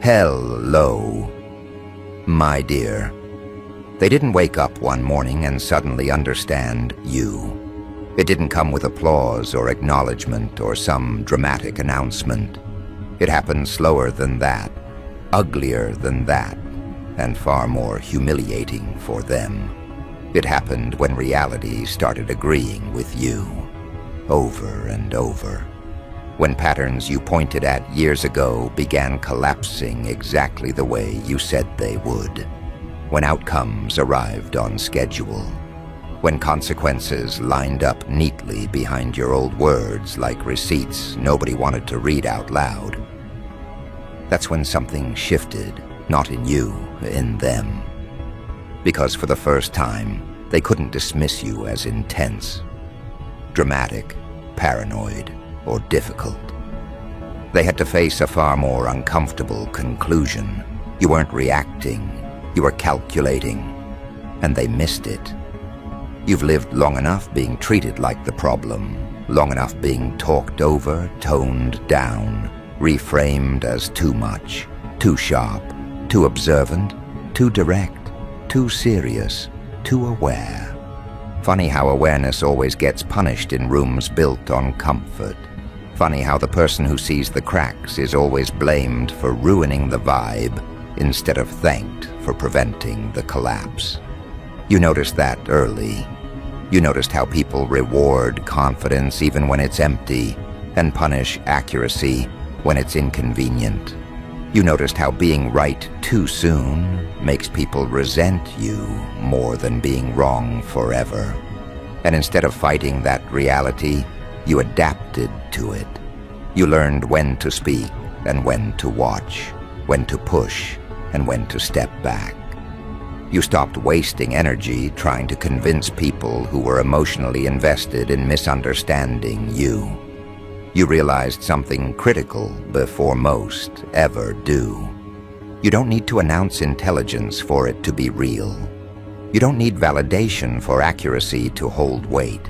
Hello, my dear. They didn't wake up one morning and suddenly understand you. It didn't come with applause or acknowledgement or some dramatic announcement. It happened slower than that, uglier than that, and far more humiliating for them. It happened when reality started agreeing with you, over and over. When patterns you pointed at years ago began collapsing exactly the way you said they would. When outcomes arrived on schedule. When consequences lined up neatly behind your old words like receipts nobody wanted to read out loud. That's when something shifted, not in you, in them. Because for the first time, they couldn't dismiss you as intense, dramatic, paranoid, or difficult. They had to face a far more uncomfortable conclusion. You weren't reacting, you were calculating, and they missed it. You've lived long enough being treated like the problem, long enough being talked over, toned down, reframed as too much, too sharp, too observant, too direct, too serious, too aware. Funny how awareness always gets punished in rooms built on comfort. Funny how the person who sees the cracks is always blamed for ruining the vibe instead of thanked for preventing the collapse. You noticed that early. You noticed how people reward confidence even when it's empty and punish accuracy when it's inconvenient. You noticed how being right too soon makes people resent you more than being wrong forever. And instead of fighting that reality, you adapted to it. You learned when to speak and when to watch, when to push and when to step back. You stopped wasting energy trying to convince people who were emotionally invested in misunderstanding you. You realized something critical before most ever do. You don't need to announce intelligence for it to be real. You don't need validation for accuracy to hold weight.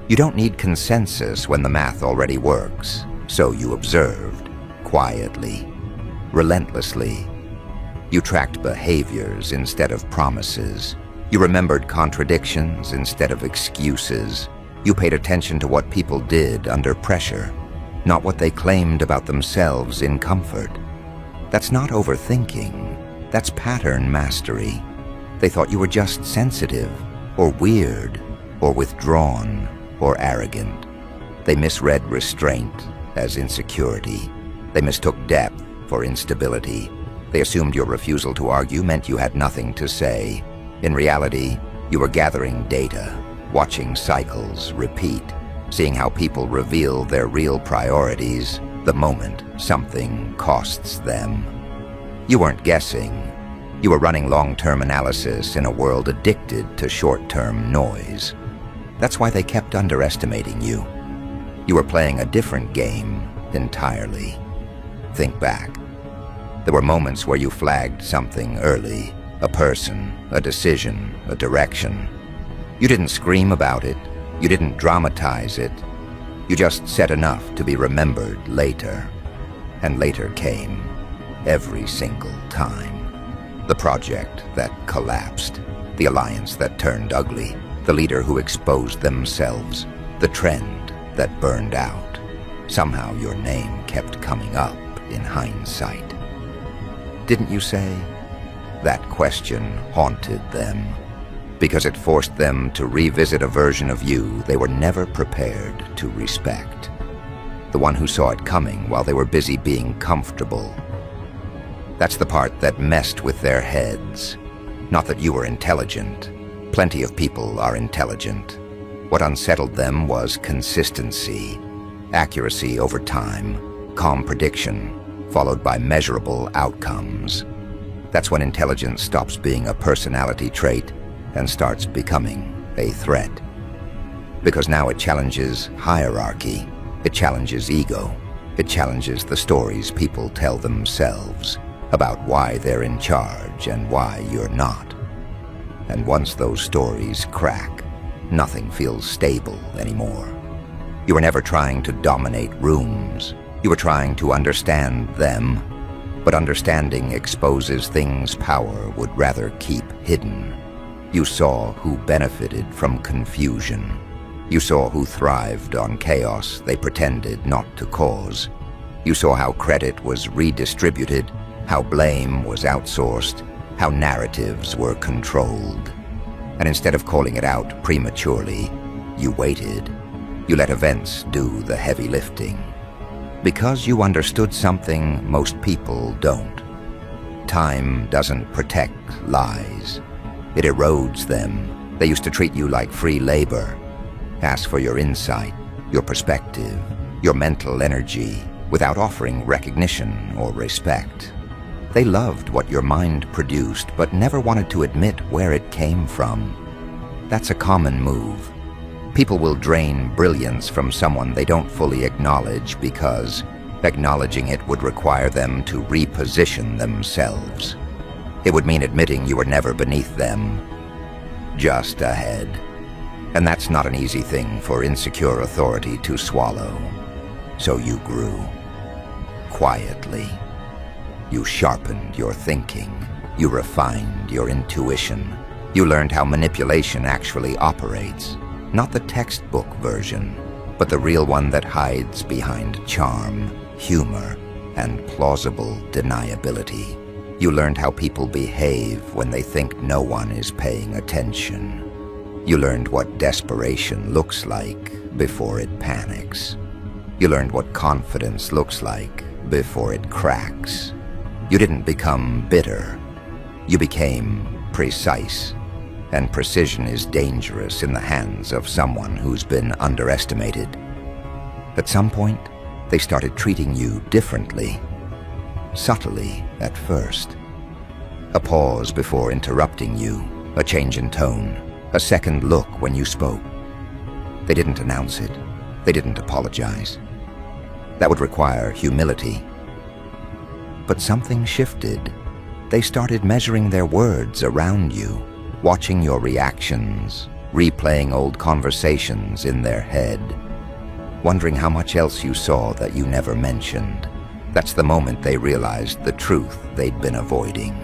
You don't need consensus when the math already works. So you observed, quietly, relentlessly. You tracked behaviors instead of promises. You remembered contradictions instead of excuses. You paid attention to what people did under pressure, not what they claimed about themselves in comfort. That's not overthinking. That's pattern mastery. They thought you were just sensitive, or weird, or withdrawn, or arrogant. They misread restraint as insecurity. They mistook depth for instability. They assumed your refusal to argue meant you had nothing to say. In reality, you were gathering data, watching cycles repeat, seeing how people reveal their real priorities the moment something costs them. You weren't guessing. You were running long-term analysis in a world addicted to short-term noise. That's why they kept underestimating you. You were playing a different game entirely. Think back. There were moments where you flagged something early, a person, a decision, a direction. You didn't scream about it. You didn't dramatize it. You just said enough to be remembered later. And later came, every single time. The project that collapsed, the alliance that turned ugly, the leader who exposed themselves, the trend that burned out. Somehow your name kept coming up in hindsight. Didn't you say? That question haunted them, because it forced them to revisit a version of you they were never prepared to respect. The one who saw it coming while they were busy being comfortable. That's the part that messed with their heads. Not that you were intelligent. Plenty of people are intelligent. What unsettled them was consistency, accuracy over time, calm prediction, followed by measurable outcomes. That's when intelligence stops being a personality trait and starts becoming a threat. Because now it challenges hierarchy, it challenges ego, it challenges the stories people tell themselves about why they're in charge and why you're not. And once those stories crack, nothing feels stable anymore. You were never trying to dominate rooms. You were trying to understand them. But understanding exposes things power would rather keep hidden. You saw who benefited from confusion. You saw who thrived on chaos they pretended not to cause. You saw how credit was redistributed, how blame was outsourced, how narratives were controlled. And instead of calling it out prematurely, you waited. You let events do the heavy lifting. Because you understood something most people don't. Time doesn't protect lies. It erodes them. They used to treat you like free labor. Ask for your insight, your perspective, your mental energy, without offering recognition or respect. They loved what your mind produced, but never wanted to admit where it came from. That's a common move. People will drain brilliance from someone they don't fully acknowledge because acknowledging it would require them to reposition themselves. It would mean admitting you were never beneath them, just ahead. And that's not an easy thing for insecure authority to swallow. So you grew. Quietly. You sharpened your thinking. You refined your intuition. You learned how manipulation actually operates. Not the textbook version, but the real one that hides behind charm, humor, and plausible deniability. You learned how people behave when they think no one is paying attention. You learned what desperation looks like before it panics. You learned what confidence looks like before it cracks. You didn't become bitter. You became precise. And precision is dangerous in the hands of someone who's been underestimated. At some point, they started treating you differently. Subtly at first. A pause before interrupting you, a change in tone, a second look when you spoke. They didn't announce it. They didn't apologize. That would require humility. But something shifted. They started measuring their words around you, watching your reactions, replaying old conversations in their head, wondering how much else you saw that you never mentioned. That's the moment they realized the truth they'd been avoiding.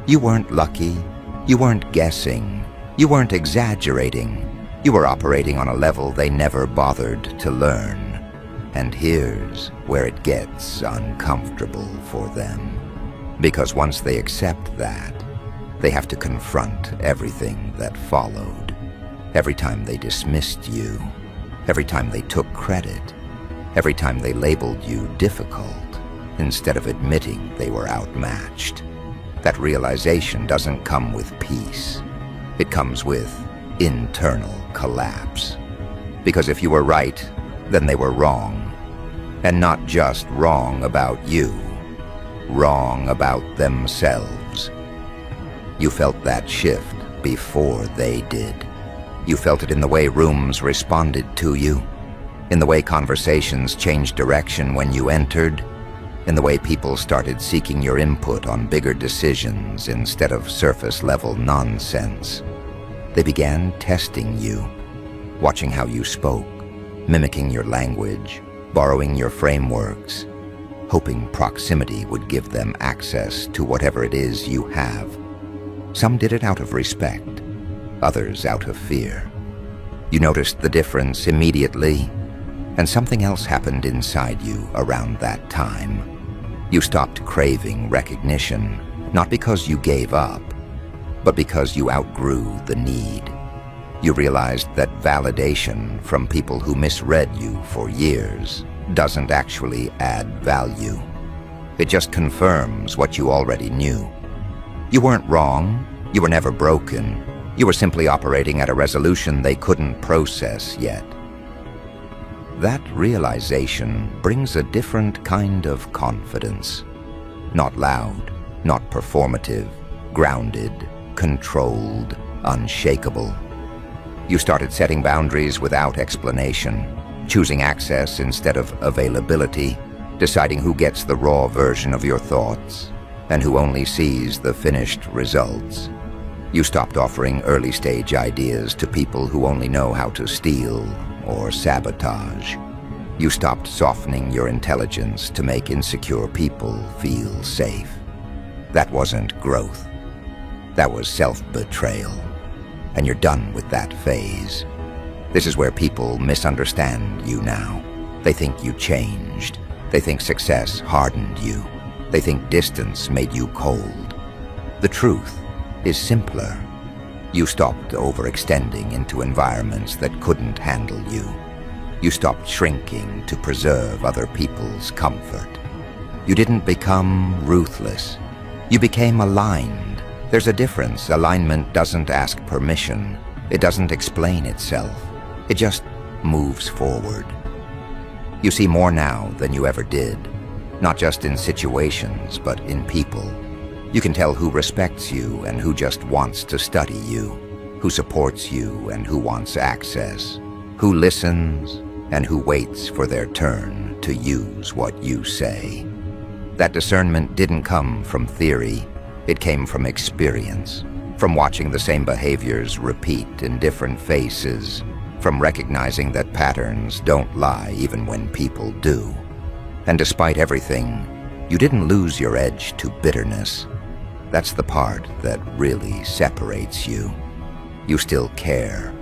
You weren't lucky. You weren't guessing. You weren't exaggerating. You were operating on a level they never bothered to learn. And here's where it gets uncomfortable for them. Because once they accept that, they have to confront everything that followed. Every time they dismissed you, every time they took credit, every time they labeled you difficult, instead of admitting they were outmatched. That realization doesn't come with peace. It comes with internal collapse. Because if you were right, then they were wrong. And not just wrong about you, wrong about themselves. You felt that shift before they did. You felt it in the way rooms responded to you, in the way conversations changed direction when you entered, in the way people started seeking your input on bigger decisions instead of surface-level nonsense. They began testing you, watching how you spoke, mimicking your language, borrowing your frameworks, hoping proximity would give them access to whatever it is you have. Some did it out of respect, others out of fear. You noticed the difference immediately, and something else happened inside you around that time. You stopped craving recognition, not because you gave up, but because you outgrew the need. You realized that validation from people who misread you for years doesn't actually add value. It just confirms what you already knew. You weren't wrong. You were never broken. You were simply operating at a resolution they couldn't process yet. That realization brings a different kind of confidence. Not loud, not performative, grounded, controlled, unshakable. You started setting boundaries without explanation, choosing access instead of availability, deciding who gets the raw version of your thoughts and who only sees the finished results. You stopped offering early-stage ideas to people who only know how to steal or sabotage. You stopped softening your intelligence to make insecure people feel safe. That wasn't growth. That was self-betrayal. And you're done with that phase. This is where people misunderstand you now. They think you changed. They think success hardened you. They think distance made you cold. The truth is simpler. You stopped overextending into environments that couldn't handle you. You stopped shrinking to preserve other people's comfort. You didn't become ruthless. You became aligned. There's a difference. Alignment doesn't ask permission. It doesn't explain itself. It just moves forward. You see more now than you ever did, not just in situations, but in people. You can tell who respects you and who just wants to study you, who supports you and who wants access, who listens and who waits for their turn to use what you say. That discernment didn't come from theory. It came from experience, from watching the same behaviors repeat in different faces, from recognizing that patterns don't lie even when people do. And despite everything, you didn't lose your edge to bitterness. That's the part that really separates you. You still care.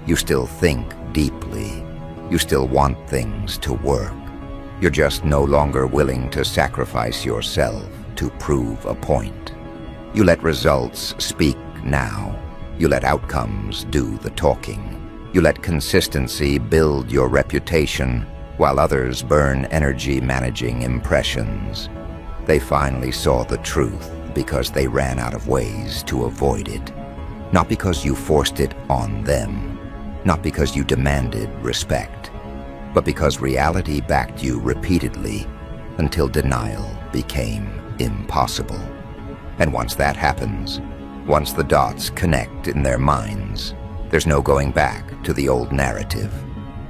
You still think deeply. You still want things to work. You're just no longer willing to sacrifice yourself to prove a point. You let results speak now. You let outcomes do the talking. You let consistency build your reputation while others burn energy managing impressions. They finally saw the truth because they ran out of ways to avoid it. Not because you forced it on them. Not because you demanded respect. But because reality backed you repeatedly until denial became impossible. And once that happens, once the dots connect in their minds, there's no going back to the old narrative.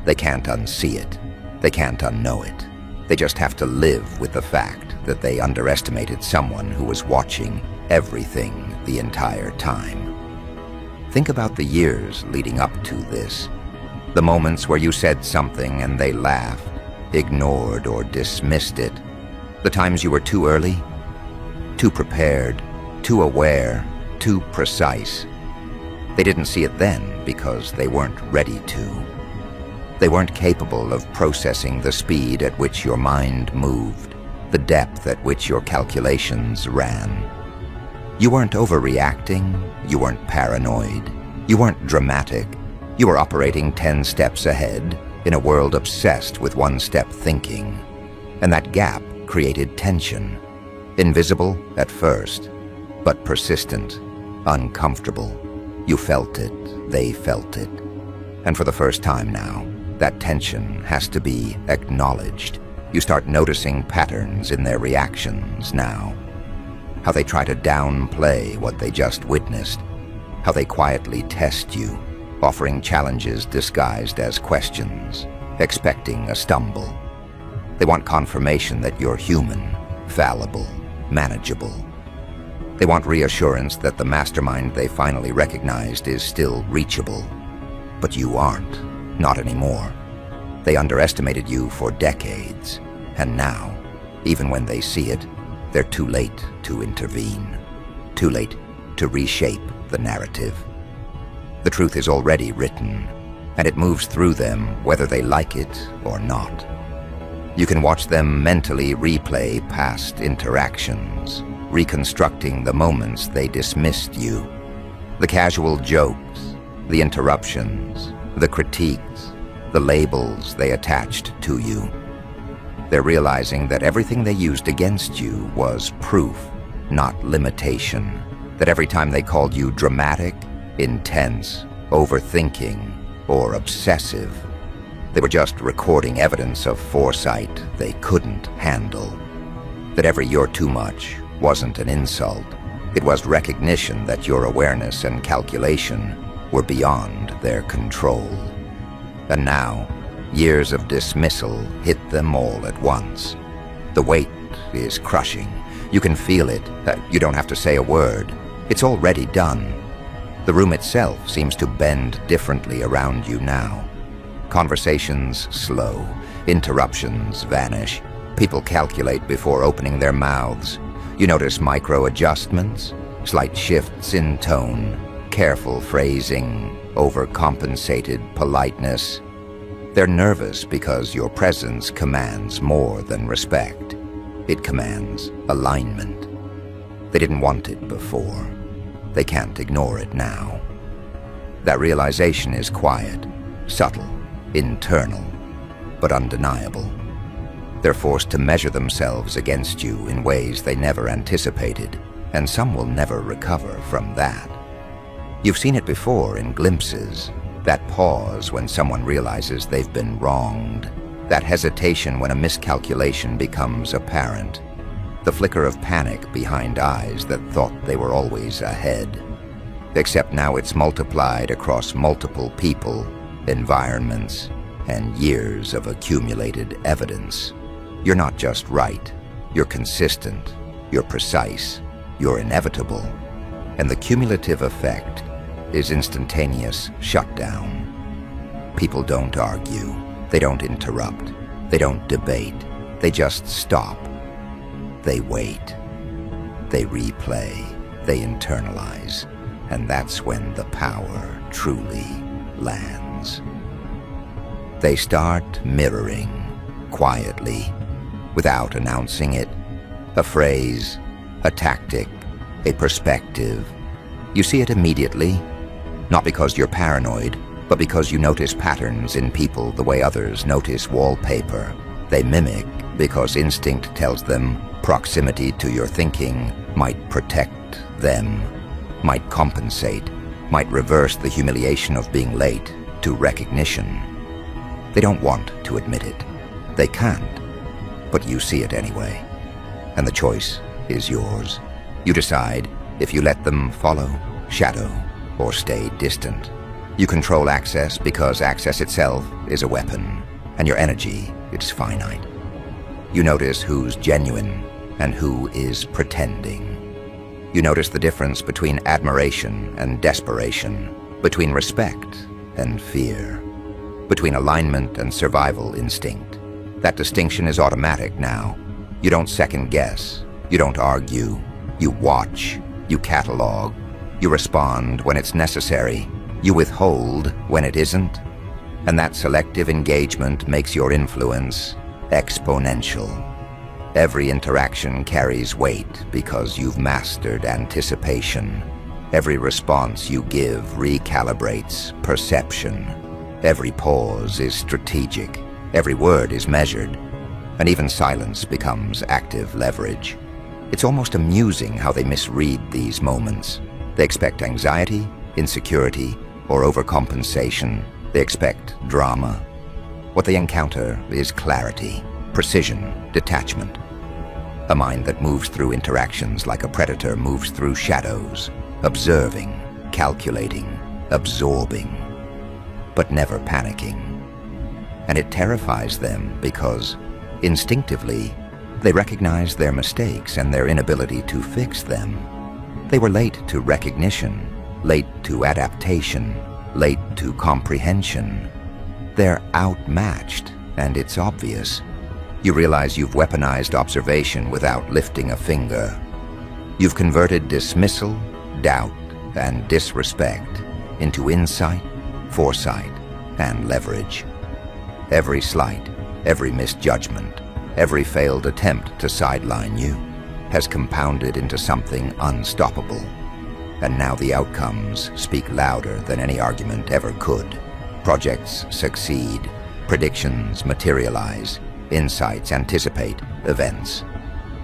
They can't unsee it. They can't unknow it. They just have to live with the fact that they underestimated someone who was watching everything the entire time. Think about the years leading up to this. The moments where you said something and they laughed, ignored or dismissed it. The times you were too early, too prepared, too aware, too precise. They didn't see it then because they weren't ready to. They weren't capable of processing the speed at which your mind moved, the depth at which your calculations ran. You weren't overreacting, you weren't paranoid, you weren't dramatic. You were operating 10 steps ahead in a world obsessed with one-step thinking. And that gap created tension, invisible at first, but persistent, uncomfortable. You felt it, they felt it. And for the first time now, that tension has to be acknowledged. You start noticing patterns in their reactions now. How they try to downplay what they just witnessed. How they quietly test you, offering challenges disguised as questions, expecting a stumble. They want confirmation that you're human, fallible, manageable. They want reassurance that the mastermind they finally recognized is still reachable. But you aren't, not anymore. They underestimated you for decades, and now, even when they see it, they're too late to intervene, too late to reshape the narrative. The truth is already written, and it moves through them whether they like it or not. You can watch them mentally replay past interactions, reconstructing the moments they dismissed you. The casual jokes, the interruptions, the critiques, the labels they attached to you. They're realizing that everything they used against you was proof, not limitation. That every time they called you dramatic, intense, overthinking, or obsessive, they were just recording evidence of foresight they couldn't handle. That every "you're too much" wasn't an insult. It was recognition that your awareness and calculation were beyond their control. And now, years of dismissal hit them all at once. The weight is crushing. You can feel it. You don't have to say a word. It's already done. The room itself seems to bend differently around you now. Conversations slow, Interruptions vanish. People calculate before opening their mouths. You notice micro-adjustments, slight shifts in tone, careful phrasing, overcompensated politeness. They're nervous because your presence commands more than respect. It commands alignment. They didn't want it before. They can't ignore it now. That realization is quiet, subtle, internal, but undeniable. They're forced to measure themselves against you in ways they never anticipated, and some will never recover from that. You've seen it before in glimpses, that pause when someone realizes they've been wronged, that hesitation when a miscalculation becomes apparent, the flicker of panic behind eyes that thought they were always ahead. Except now it's multiplied across multiple people, environments, and years of accumulated evidence. You're not just right, you're consistent, you're precise, you're inevitable, and the cumulative effect is instantaneous shutdown. People don't argue, they don't interrupt, they don't debate, they just stop. They wait, they replay, they internalize, and that's when the power truly lands. They start mirroring, quietly, without announcing it, a phrase, a tactic, a perspective. You see it immediately, not because you're paranoid, but because you notice patterns in people the way others notice wallpaper. They mimic because instinct tells them proximity to your thinking might protect them, might compensate, might reverse the humiliation of being late to recognition. They don't want to admit it. They can't. But you see it anyway. And the choice is yours. You decide if you let them follow, shadow, or stay distant. You control access because access itself is a weapon, and your energy is finite. You notice who's genuine and who is pretending. You notice the difference between admiration and desperation, between respect and fear, between alignment and survival instinct. That distinction is automatic now. You don't second guess, you don't argue, you watch, you catalog, you respond when it's necessary, you withhold when it isn't, and that selective engagement makes your influence exponential. Every interaction carries weight because you've mastered anticipation. Every response you give recalibrates perception. Every pause is strategic. Every word is measured, and even silence becomes active leverage. It's almost amusing how they misread these moments. They expect anxiety, insecurity, or overcompensation. They expect drama. What they encounter is clarity, precision, detachment. A mind that moves through interactions like a predator moves through shadows, observing, calculating, absorbing, but never panicking. And it terrifies them because, instinctively, they recognize their mistakes and their inability to fix them. They were late to recognition, late to adaptation, late to comprehension. They're outmatched, and it's obvious. You realize you've weaponized observation without lifting a finger. You've converted dismissal, doubt, and disrespect into insight, foresight, and leverage. Every slight, every misjudgment, every failed attempt to sideline you has compounded into something unstoppable. And now the outcomes speak louder than any argument ever could. Projects succeed, predictions materialize, insights anticipate events.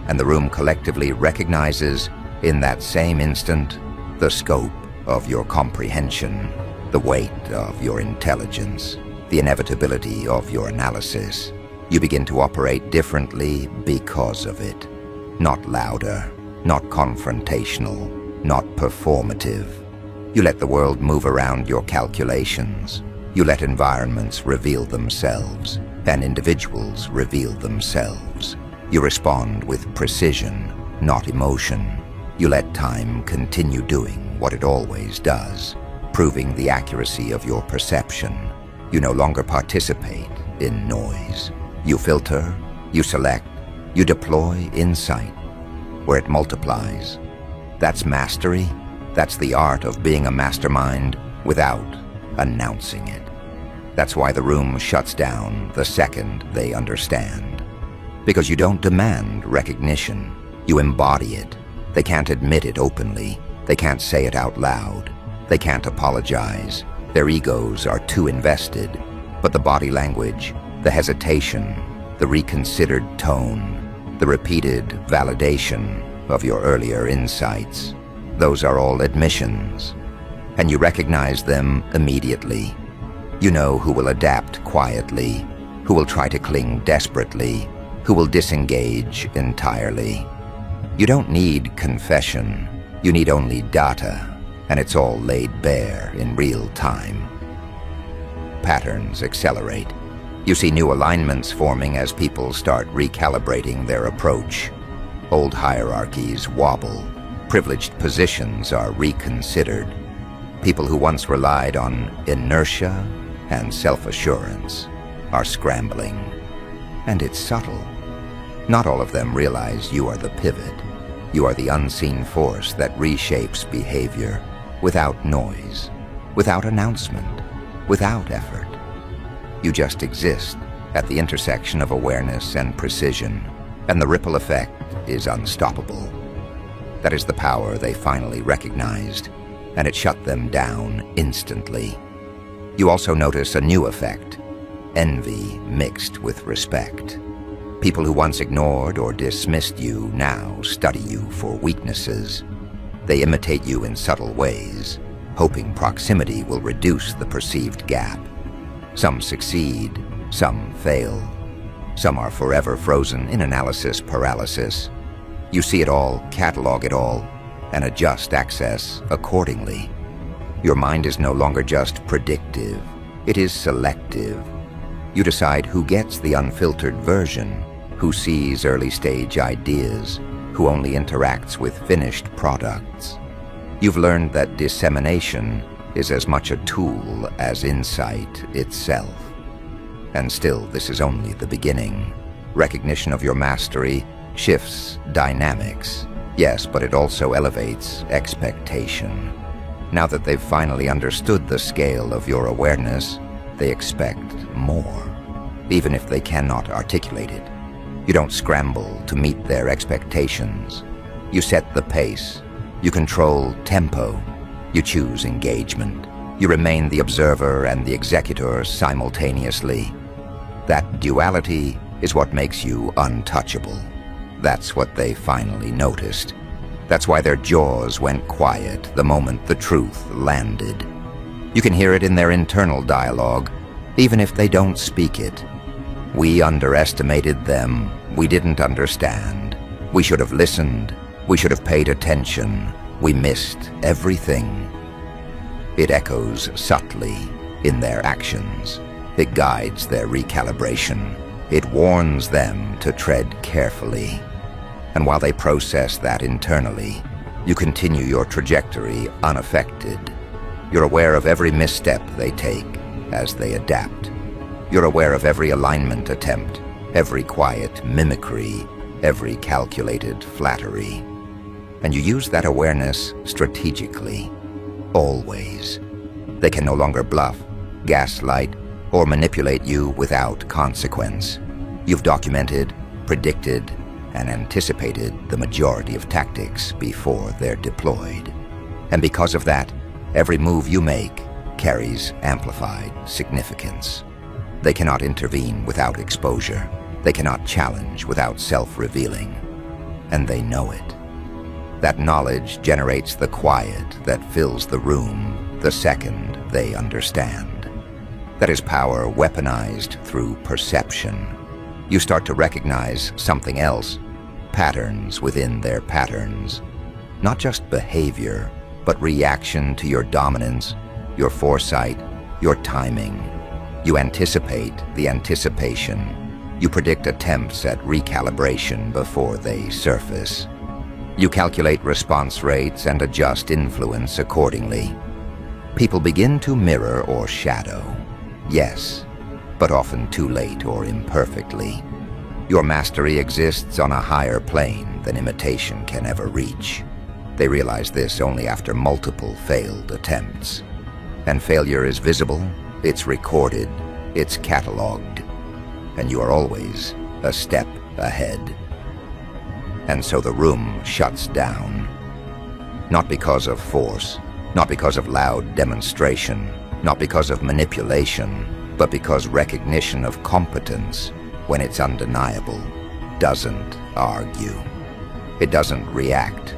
And the room collectively recognizes, in that same instant, the scope of your comprehension, the weight of your intelligence, the inevitability of your analysis. You begin to operate differently because of it. Not louder, not confrontational, not performative. You let the world move around your calculations. You let environments reveal themselves, and individuals reveal themselves. You respond with precision, not emotion. You let time continue doing what it always does, proving the accuracy of your perception. You no longer participate in noise. You filter, you select, you deploy insight, where it multiplies. That's mastery. That's the art of being a mastermind without announcing it. That's why the room shuts down the second they understand. Because you don't demand recognition, you embody it. They can't admit it openly. They can't say it out loud. They can't apologize. Their egos are too invested. But the body language, the hesitation, the reconsidered tone, the repeated validation of your earlier insights, those are all admissions. And you recognize them immediately. You know who will adapt quietly, who will try to cling desperately, who will disengage entirely. You don't need confession. You need only data, and it's all laid bare in real time. Patterns accelerate. You see new alignments forming as people start recalibrating their approach. Old hierarchies wobble. Privileged positions are reconsidered. People who once relied on inertia and self-assurance are scrambling. And it's subtle. Not all of them realize you are the pivot. You are the unseen force that reshapes behavior without noise, without announcement, without effort. You just exist at the intersection of awareness and precision, and the ripple effect is unstoppable. That is the power they finally recognized, and it shut them down instantly. You also notice a new effect, envy mixed with respect. People who once ignored or dismissed you now study you for weaknesses. They imitate you in subtle ways, hoping proximity will reduce the perceived gap. Some succeed, some fail. Some are forever frozen in analysis paralysis. You see it all, catalog it all, and adjust access accordingly. Your mind is no longer just predictive, it is selective. You decide who gets the unfiltered version, who sees early-stage ideas, who only interacts with finished products. You've learned that dissemination is as much a tool as insight itself. And still, this is only the beginning. Recognition of your mastery shifts dynamics. Yes, but it also elevates expectation. Now that they've finally understood the scale of your awareness, they expect more, even if they cannot articulate it. You don't scramble to meet their expectations. You set the pace. You control tempo. You choose engagement. You remain the observer and the executor simultaneously. That duality is what makes you untouchable. That's what they finally noticed. That's why their jaws went quiet the moment the truth landed. You can hear it in their internal dialogue, even if they don't speak it. We underestimated them. We didn't understand. We should have listened. We should have paid attention. We missed everything. It echoes subtly in their actions. It guides their recalibration. It warns them to tread carefully. And while they process that internally, you continue your trajectory unaffected. You're aware of every misstep they take as they adapt. You're aware of every alignment attempt, every quiet mimicry, every calculated flattery. And you use that awareness strategically, always. They can no longer bluff, gaslight, or manipulate you without consequence. You've documented, predicted, and anticipated the majority of tactics before they're deployed. And because of that, every move you make carries amplified significance. They cannot intervene without exposure. They cannot challenge without self-revealing. And they know it. That knowledge generates the quiet that fills the room the second they understand. That is power weaponized through perception. You start to recognize something else, patterns within their patterns. Not just behavior, but reaction to your dominance, your foresight, your timing. You anticipate the anticipation. You predict attempts at recalibration before they surface. You calculate response rates and adjust influence accordingly. People begin to mirror or shadow. Yes, but often too late or imperfectly. Your mastery exists on a higher plane than imitation can ever reach. They realize this only after multiple failed attempts. And failure is visible, it's recorded, it's cataloged, and you are always a step ahead. And so the room shuts down. Not because of force, not because of loud demonstration, not because of manipulation, but because recognition of competence, when it's undeniable, doesn't argue. It doesn't react.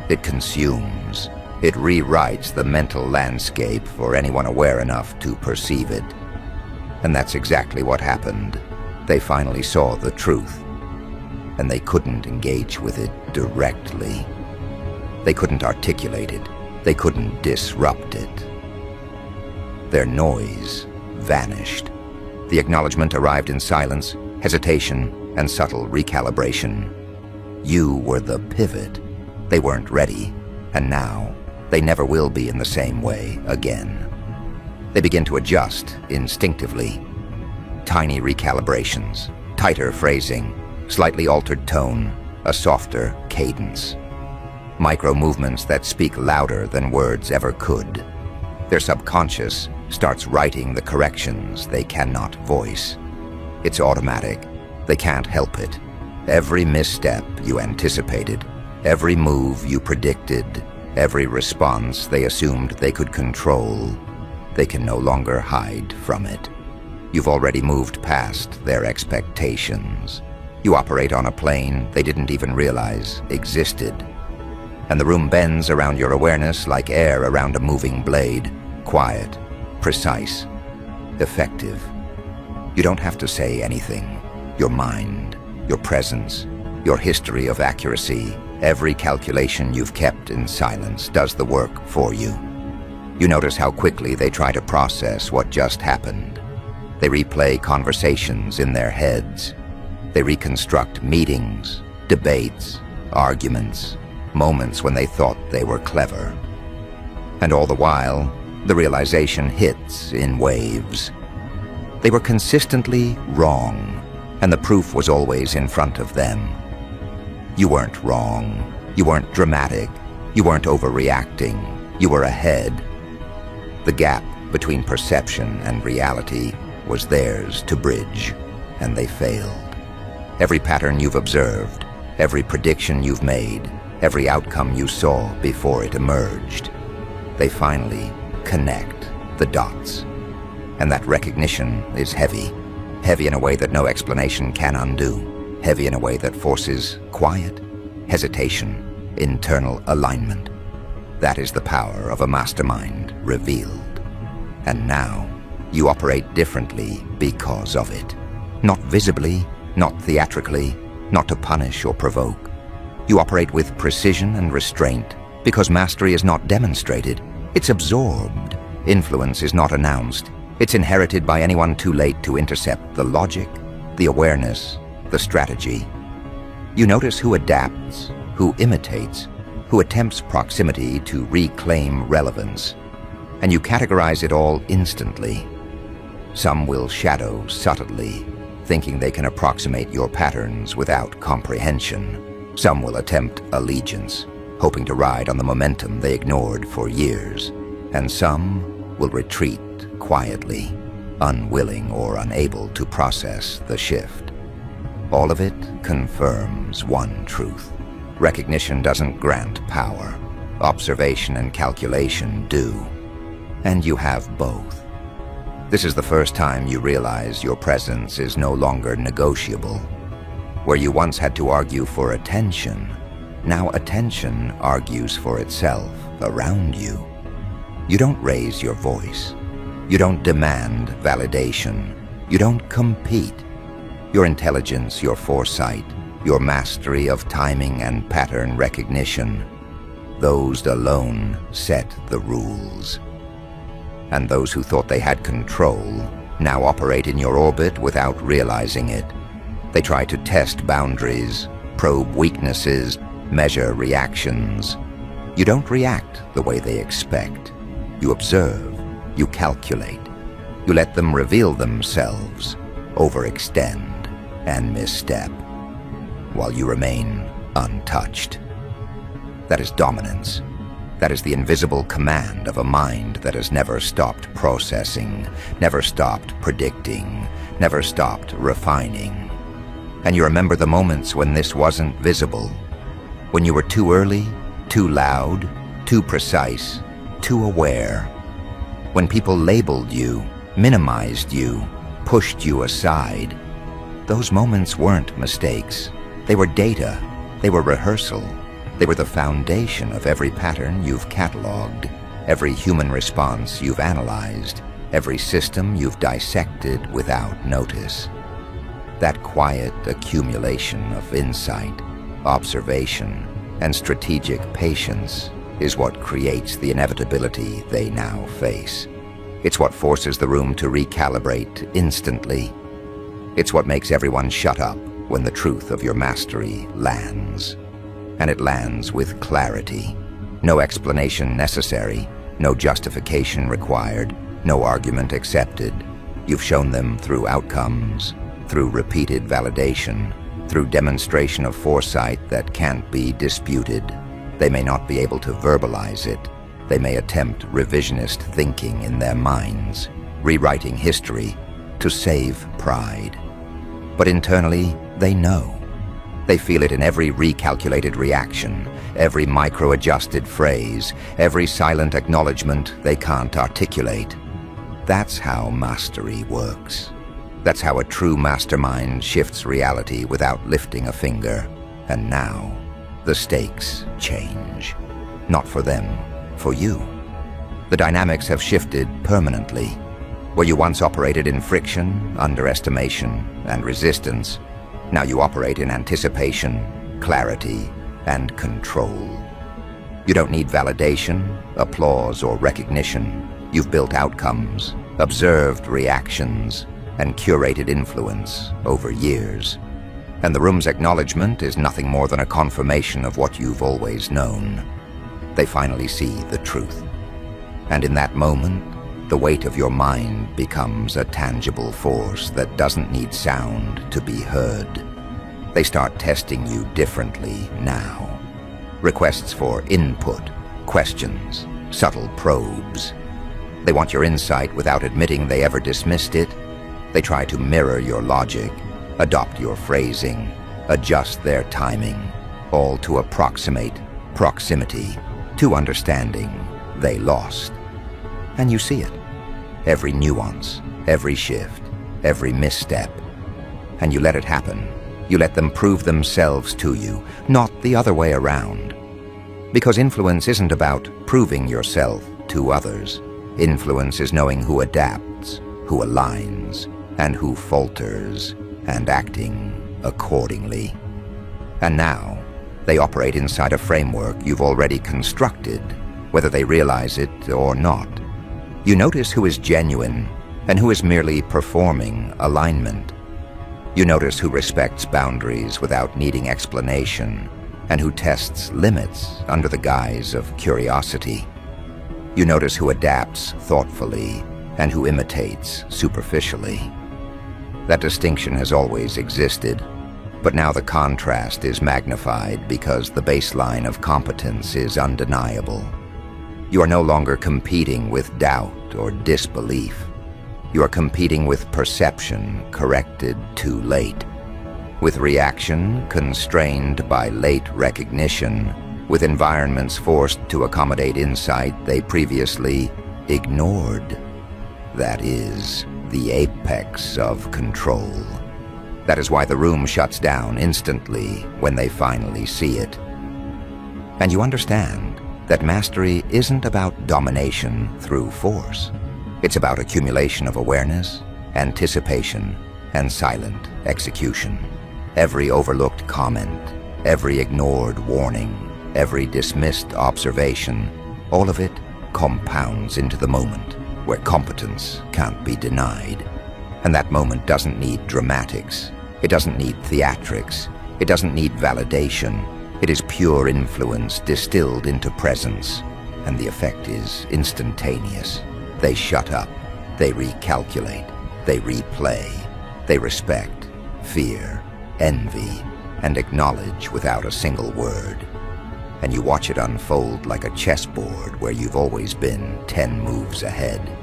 It consumes. It rewrites the mental landscape for anyone aware enough to perceive it. And that's exactly what happened. They finally saw the truth, and they couldn't engage with it directly. They couldn't articulate it. They couldn't disrupt it. Their noise vanished. The acknowledgement arrived in silence, hesitation, and subtle recalibration. You were the pivot. They weren't ready, and now they never will be in the same way again. They begin to adjust instinctively. Tiny recalibrations, tighter phrasing, slightly altered tone, a softer cadence. Micro-movements that speak louder than words ever could. Their subconscious starts writing the corrections they cannot voice. It's automatic. They can't help it. Every misstep you anticipated, every move you predicted, every response they assumed they could control, they can no longer hide from it. You've already moved past their expectations. You operate on a plane they didn't even realize existed. And the room bends around your awareness like air around a moving blade, quiet, precise, effective. You don't have to say anything. Your mind, your presence, your history of accuracy, every calculation you've kept in silence does the work for you. You notice how quickly they try to process what just happened. They replay conversations in their heads. They reconstruct meetings, debates, arguments, moments when they thought they were clever. And all the while, the realization hits in waves. They were consistently wrong, and the proof was always in front of them. You weren't wrong. You weren't dramatic. You weren't overreacting. You were ahead. The gap between perception and reality was theirs to bridge, and they failed. Every pattern you've observed, every prediction you've made, every outcome you saw before it emerged, they finally connect the dots. And that recognition is heavy. Heavy in a way that no explanation can undo. Heavy in a way that forces quiet, hesitation, internal alignment. That is the power of a mastermind revealed. And now, you operate differently because of it. Not visibly, not theatrically, not to punish or provoke. You operate with precision and restraint because mastery is not demonstrated, it's absorbed. Influence is not announced. It's inherited by anyone too late to intercept the logic, the awareness, the strategy. You notice who adapts, who imitates, who attempts proximity to reclaim relevance, and you categorize it all instantly. Some will shadow subtly, thinking they can approximate your patterns without comprehension. Some will attempt allegiance, hoping to ride on the momentum they ignored for years. And some will retreat quietly, unwilling or unable to process the shift. All of it confirms one truth. Recognition doesn't grant power. Observation and calculation do. And you have both. This is the first time you realize your presence is no longer negotiable. Where you once had to argue for attention, now attention argues for itself around you. You don't raise your voice. You don't demand validation. You don't compete. Your intelligence, your foresight, your mastery of timing and pattern recognition, those alone set the rules. And those who thought they had control now operate in your orbit without realizing it. They try to test boundaries, probe weaknesses, measure reactions. You don't react the way they expect. You observe, you calculate, You let them reveal themselves, overextend, and misstep, while you remain untouched. That is dominance. That is the invisible command of a mind that has never stopped processing, never stopped predicting, never stopped refining. And you remember the moments when this wasn't visible, when you were too early, too loud, too precise, too aware. When people labeled you, minimized you, pushed you aside. Those moments weren't mistakes. They were data. They were rehearsal. They were the foundation of every pattern you've cataloged, every human response you've analyzed, every system you've dissected without notice. That quiet accumulation of insight, observation, and strategic patience is what creates the inevitability they now face. It's what forces the room to recalibrate instantly. It's what makes everyone shut up when the truth of your mastery lands. And it lands with clarity. No explanation necessary, no justification required, no argument accepted. You've shown them through outcomes, through repeated validation, through demonstration of foresight that can't be disputed. They may not be able to verbalize it. They may attempt revisionist thinking in their minds, rewriting history to save pride. But internally, they know. They feel it in every recalculated reaction, every micro-adjusted phrase, every silent acknowledgement they can't articulate. That's how mastery works. That's how a true mastermind shifts reality without lifting a finger. And now, the stakes change. Not for them, for you. The dynamics have shifted permanently. Where you once operated in friction, underestimation, and resistance, now you operate in anticipation, clarity, and control. You don't need validation, applause, or recognition. You've built outcomes, observed reactions, and curated influence over years. And the room's acknowledgement is nothing more than a confirmation of what you've always known. They finally see the truth. And in that moment, the weight of your mind becomes a tangible force that doesn't need sound to be heard. They start testing you differently now. Requests for input, questions, subtle probes. They want your insight without admitting they ever dismissed it. They try to mirror your logic, adopt your phrasing, adjust their timing, all to approximate proximity to understanding they lost. And you see it. Every nuance, every shift, every misstep. And you let it happen. You let them prove themselves to you, not the other way around. Because influence isn't about proving yourself to others. Influence is knowing who adapts, who aligns, and who falters, and acting accordingly. And now, they operate inside a framework you've already constructed, whether they realize it or not. You notice who is genuine and who is merely performing alignment. You notice who respects boundaries without needing explanation and who tests limits under the guise of curiosity. You notice who adapts thoughtfully and who imitates superficially. That distinction has always existed, but now the contrast is magnified because the baseline of competence is undeniable. You are no longer competing with doubt or disbelief. You are competing with perception corrected too late, with reaction constrained by late recognition, with environments forced to accommodate insight they previously ignored. That is the apex of control. That is why the room shuts down instantly when they finally see it. And you understand that mastery isn't about domination through force. It's about accumulation of awareness, anticipation, and silent execution. Every overlooked comment, every ignored warning, every dismissed observation, all of it compounds into the moment where competence can't be denied. And that moment doesn't need dramatics. It doesn't need theatrics. It doesn't need validation. It is pure influence distilled into presence, and the effect is instantaneous. They shut up, They recalculate, they replay, they respect, fear, envy, and acknowledge without a single word. And you watch it unfold like a chessboard where you've always been 10 moves ahead.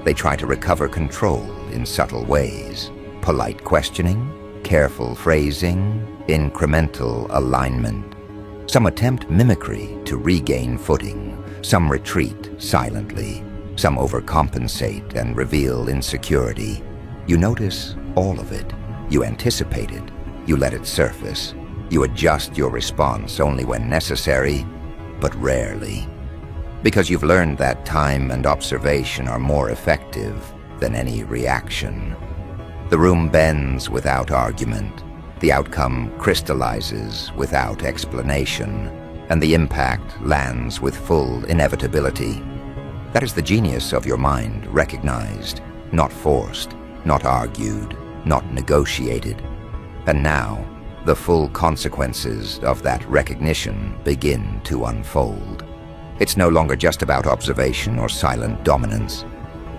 They try to recover control in subtle ways. Polite questioning, careful phrasing, incremental alignment. Some attempt mimicry to regain footing. Some retreat silently. Some overcompensate and reveal insecurity. You notice all of it. You anticipate it. You let it surface. You adjust your response only when necessary, but rarely. Because you've learned that time and observation are more effective than any reaction. The room bends without argument. The outcome crystallizes without explanation, and the impact lands with full inevitability. That is the genius of your mind, recognized, not forced, not argued, not negotiated. And now, the full consequences of that recognition begin to unfold. It's no longer just about observation or silent dominance.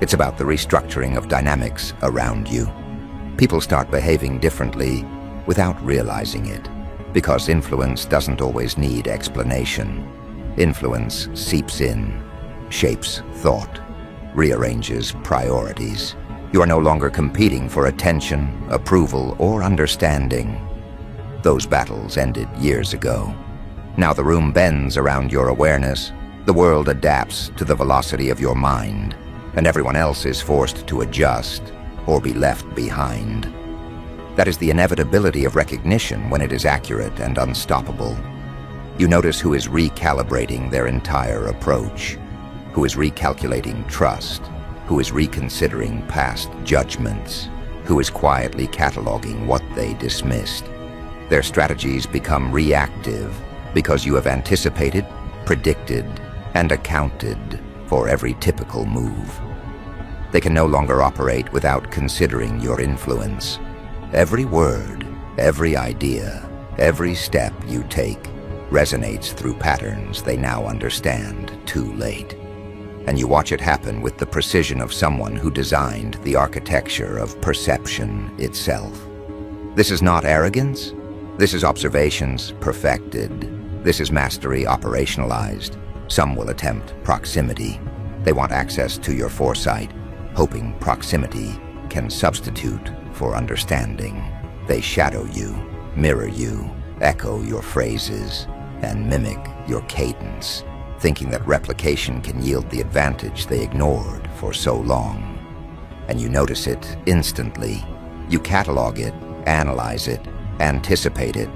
It's about the restructuring of dynamics around you. People start behaving differently without realizing it, because influence doesn't always need explanation. Influence seeps in, shapes thought, rearranges priorities. You are no longer competing for attention, approval, or understanding. Those battles ended years ago. Now the room bends around your awareness, the world adapts to the velocity of your mind, and everyone else is forced to adjust or be left behind. That is the inevitability of recognition when it is accurate and unstoppable. You notice who is recalibrating their entire approach, who is recalculating trust, who is reconsidering past judgments, who is quietly cataloging what they dismissed. Their strategies become reactive because you have anticipated, predicted, and accounted for every typical move. They can no longer operate without considering your influence. Every word, every idea, every step you take resonates through patterns they now understand too late. And you watch it happen with the precision of someone who designed the architecture of perception itself. This is not arrogance. This is observations perfected. This is mastery operationalized. Some will attempt proximity. They want access to your foresight, hoping proximity can substitute for understanding. They shadow you, mirror you, echo your phrases, and mimic your cadence, thinking that replication can yield the advantage they ignored for so long. And you notice it instantly. You catalog it, analyze it, anticipate it.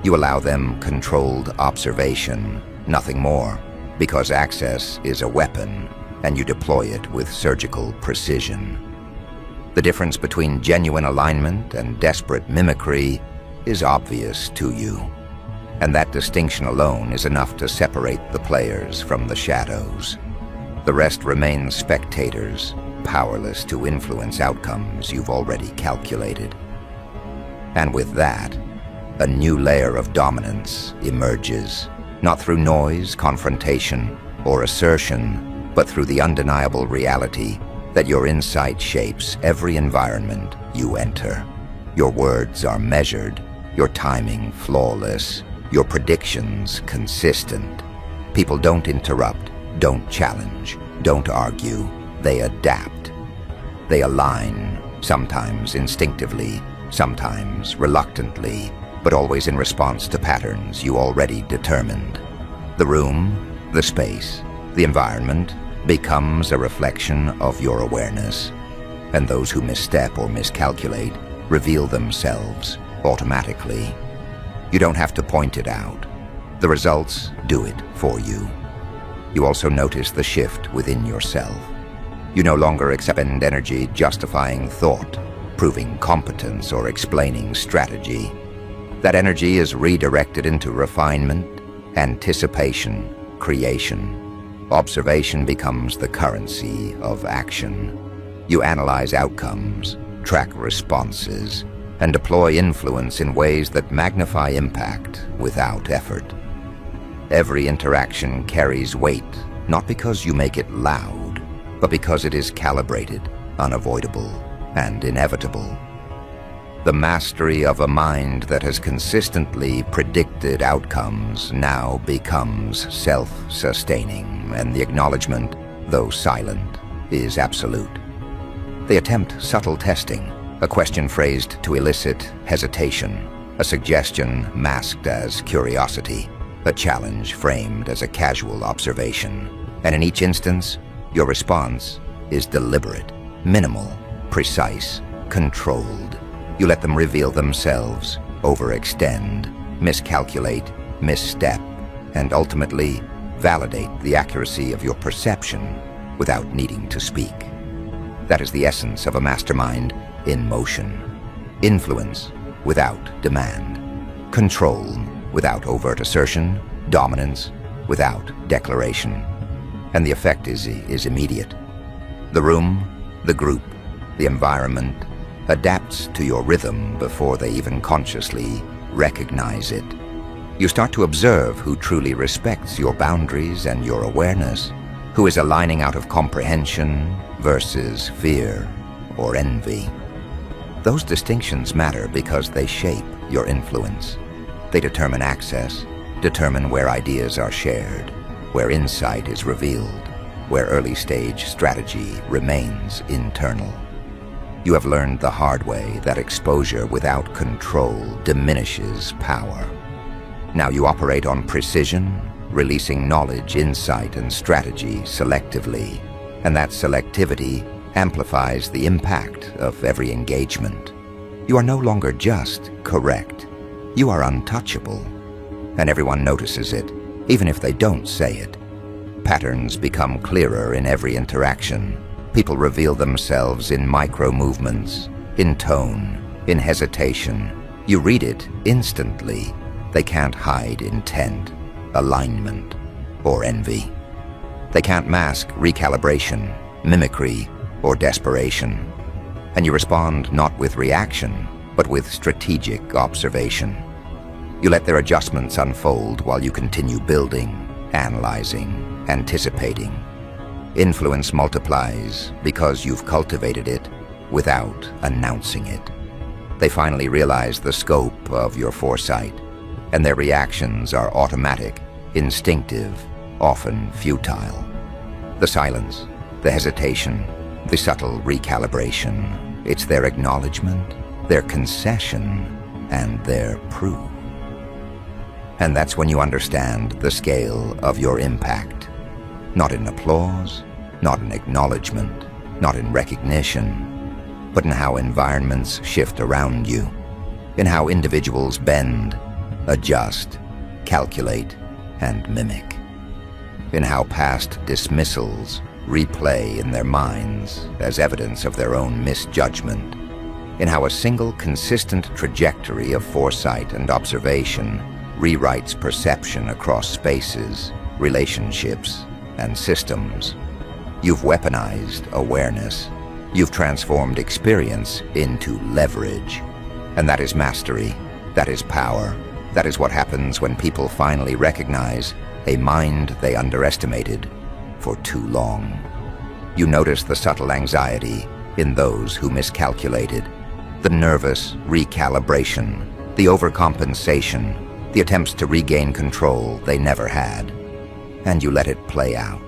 You allow them controlled observation, nothing more, because access is a weapon, and you deploy it with surgical precision. The difference between genuine alignment and desperate mimicry is obvious to you, and that distinction alone is enough to separate the players from the shadows. The rest remain spectators, powerless to influence outcomes you've already calculated. And with that, a new layer of dominance emerges, not through noise, confrontation, or assertion, but through the undeniable reality that your insight shapes every environment you enter. Your words are measured, your timing flawless, your predictions consistent. People don't interrupt, don't challenge, don't argue. They adapt. They align, sometimes instinctively, sometimes reluctantly, but always in response to patterns you already determined. The room, the space, the environment becomes a reflection of your awareness, and those who misstep or miscalculate reveal themselves automatically. You don't have to point it out. The results do it for you. You also notice the shift within yourself. You no longer expend energy justifying thought, proving competence, or explaining strategy. That energy is redirected into refinement, anticipation, creation. Observation becomes the currency of action. You analyze outcomes, track responses, and deploy influence in ways that magnify impact without effort. Every interaction carries weight, not because you make it loud, but because it is calibrated, unavoidable, and inevitable. The mastery of a mind that has consistently predicted outcomes now becomes self-sustaining, and the acknowledgement, though silent, is absolute. They attempt subtle testing, a question phrased to elicit hesitation, a suggestion masked as curiosity, a challenge framed as a casual observation. And in each instance, your response is deliberate, minimal, precise, controlled. You let them reveal themselves, overextend, miscalculate, misstep, and ultimately validate the accuracy of your perception without needing to speak. That is the essence of a mastermind in motion. Influence without demand. Control without overt assertion. Dominance without declaration. And the effect is immediate. The room, the group, the environment adapts to your rhythm before they even consciously recognize it. You start to observe who truly respects your boundaries and your awareness, who is aligning out of comprehension versus fear or envy. Those distinctions matter because they shape your influence. They determine access, determine where ideas are shared, where insight is revealed, where early-stage strategy remains internal. You have learned the hard way that exposure without control diminishes power. Now you operate on precision, releasing knowledge, insight, and strategy selectively, and that selectivity amplifies the impact of every engagement. You are no longer just correct. You are untouchable, and everyone notices it, even if they don't say it. Patterns become clearer in every interaction. People reveal themselves in micro-movements, in tone, in hesitation. You read it instantly. They can't hide intent, alignment, or envy. They can't mask recalibration, mimicry, or desperation. And you respond not with reaction, but with strategic observation. You let their adjustments unfold while you continue building, analyzing, anticipating. Influence multiplies because you've cultivated it without announcing it. They finally realize the scope of your foresight, and their reactions are automatic, instinctive, often futile. The silence, the hesitation, the subtle recalibration, it's their acknowledgement, their concession, and their proof. And that's when you understand the scale of your impact. Not in applause, not in acknowledgement, not in recognition, but in how environments shift around you, in how individuals bend, adjust, calculate, and mimic, in how past dismissals replay in their minds as evidence of their own misjudgment, in how a single consistent trajectory of foresight and observation rewrites perception across spaces, relationships, and systems. You've weaponized awareness. You've transformed experience into leverage. And that is mastery. That is power. That is what happens when people finally recognize a mind they underestimated for too long. You notice the subtle anxiety in those who miscalculated, the nervous recalibration, the overcompensation, the attempts to regain control they never had. And you let it play out.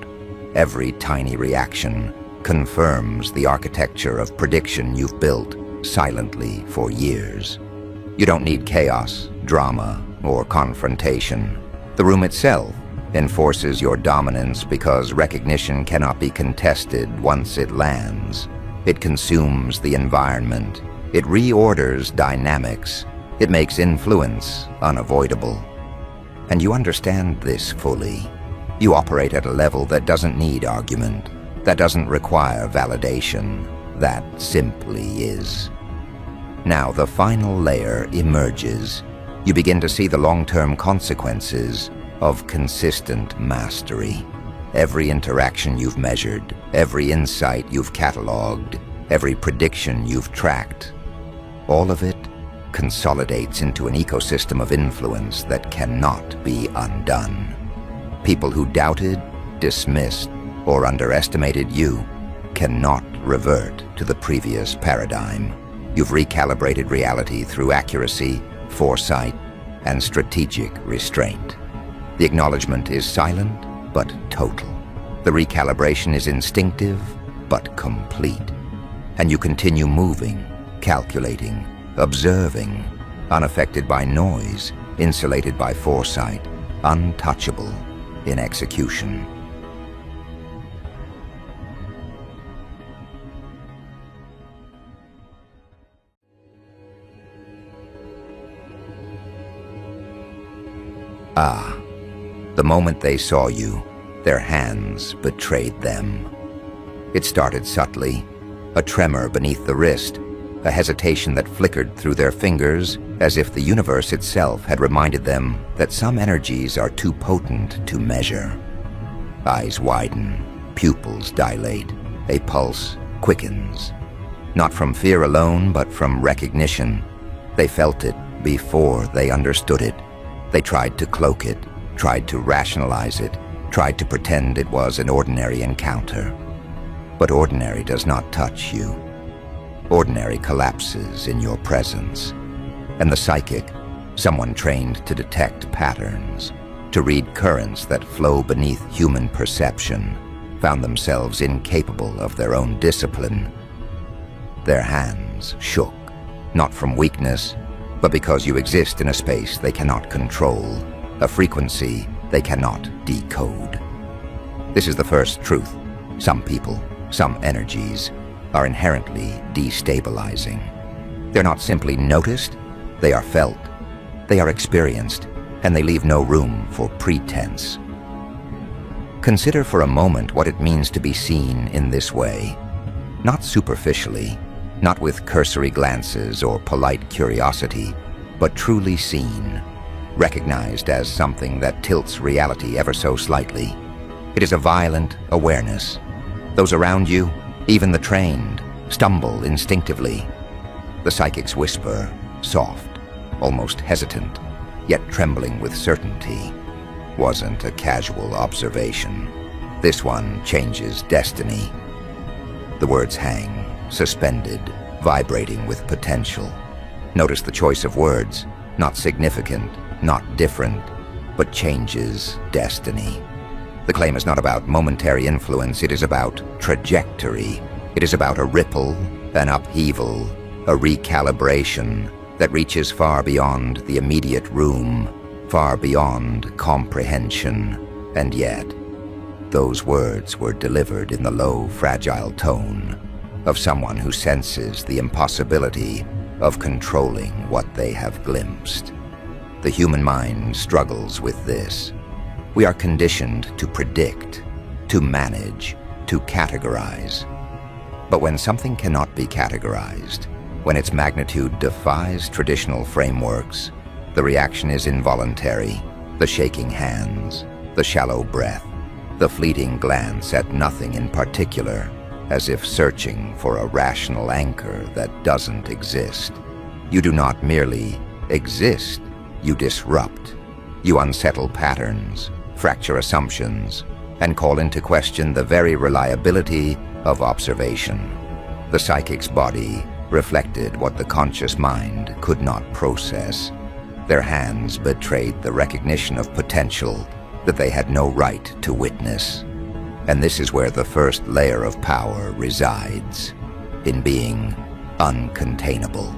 Every tiny reaction confirms the architecture of prediction you've built silently for years. You don't need chaos, drama, or confrontation. The room itself enforces your dominance because recognition cannot be contested once it lands. It consumes the environment. It reorders dynamics. It makes influence unavoidable. And you understand this fully. You operate at a level that doesn't need argument, that doesn't require validation, that simply is. Now the final layer emerges. You begin to see the long-term consequences of consistent mastery. Every interaction you've measured, every insight you've cataloged, every prediction you've tracked, all of it consolidates into an ecosystem of influence that cannot be undone. People who doubted, dismissed, or underestimated you cannot revert to the previous paradigm. You've recalibrated reality through accuracy, foresight, and strategic restraint. The acknowledgement is silent, but total. The recalibration is instinctive, but complete. And you continue moving, calculating, observing, unaffected by noise, insulated by foresight, untouchable in execution. Ah, the moment they saw you, their hands betrayed them. It started subtly, a tremor beneath the wrist, a hesitation that flickered through their fingers as if the universe itself had reminded them that some energies are too potent to measure. Eyes widen, pupils dilate, a pulse quickens. Not from fear alone, but from recognition. They felt it before they understood it. They tried to cloak it, tried to rationalize it, tried to pretend it was an ordinary encounter. But ordinary does not touch you. Ordinary collapses in your presence. And the psychic, someone trained to detect patterns, to read currents that flow beneath human perception, found themselves incapable of their own discipline. Their hands shook, not from weakness, but because you exist in a space they cannot control, a frequency they cannot decode. This is the first truth. Some people, some energies, are inherently destabilizing. They're not simply noticed, they are felt, they are experienced, and they leave no room for pretense. Consider for a moment what it means to be seen in this way. Not superficially, not with cursory glances or polite curiosity, but truly seen, recognized as something that tilts reality ever so slightly. It is a violent awareness. Those around you, even the trained, stumble instinctively. The psychic's whisper, soft, almost hesitant, yet trembling with certainty, wasn't a casual observation. This one changes destiny. The words hang, suspended, vibrating with potential. Notice the choice of words, not significant, not different, but changes destiny. The claim is not about momentary influence, it is about trajectory. It is about a ripple, an upheaval, a recalibration that reaches far beyond the immediate room, far beyond comprehension. And yet, those words were delivered in the low, fragile tone of someone who senses the impossibility of controlling what they have glimpsed. The human mind struggles with this. We are conditioned to predict, to manage, to categorize. But when something cannot be categorized, when its magnitude defies traditional frameworks, the reaction is involuntary, the shaking hands, the shallow breath, the fleeting glance at nothing in particular, as if searching for a rational anchor that doesn't exist. You do not merely exist, you disrupt. You unsettle patterns, fracture assumptions, and call into question the very reliability of observation. The psychic's body reflected what the conscious mind could not process. Their hands betrayed the recognition of potential that they had no right to witness. And this is where the first layer of power resides, in being uncontainable.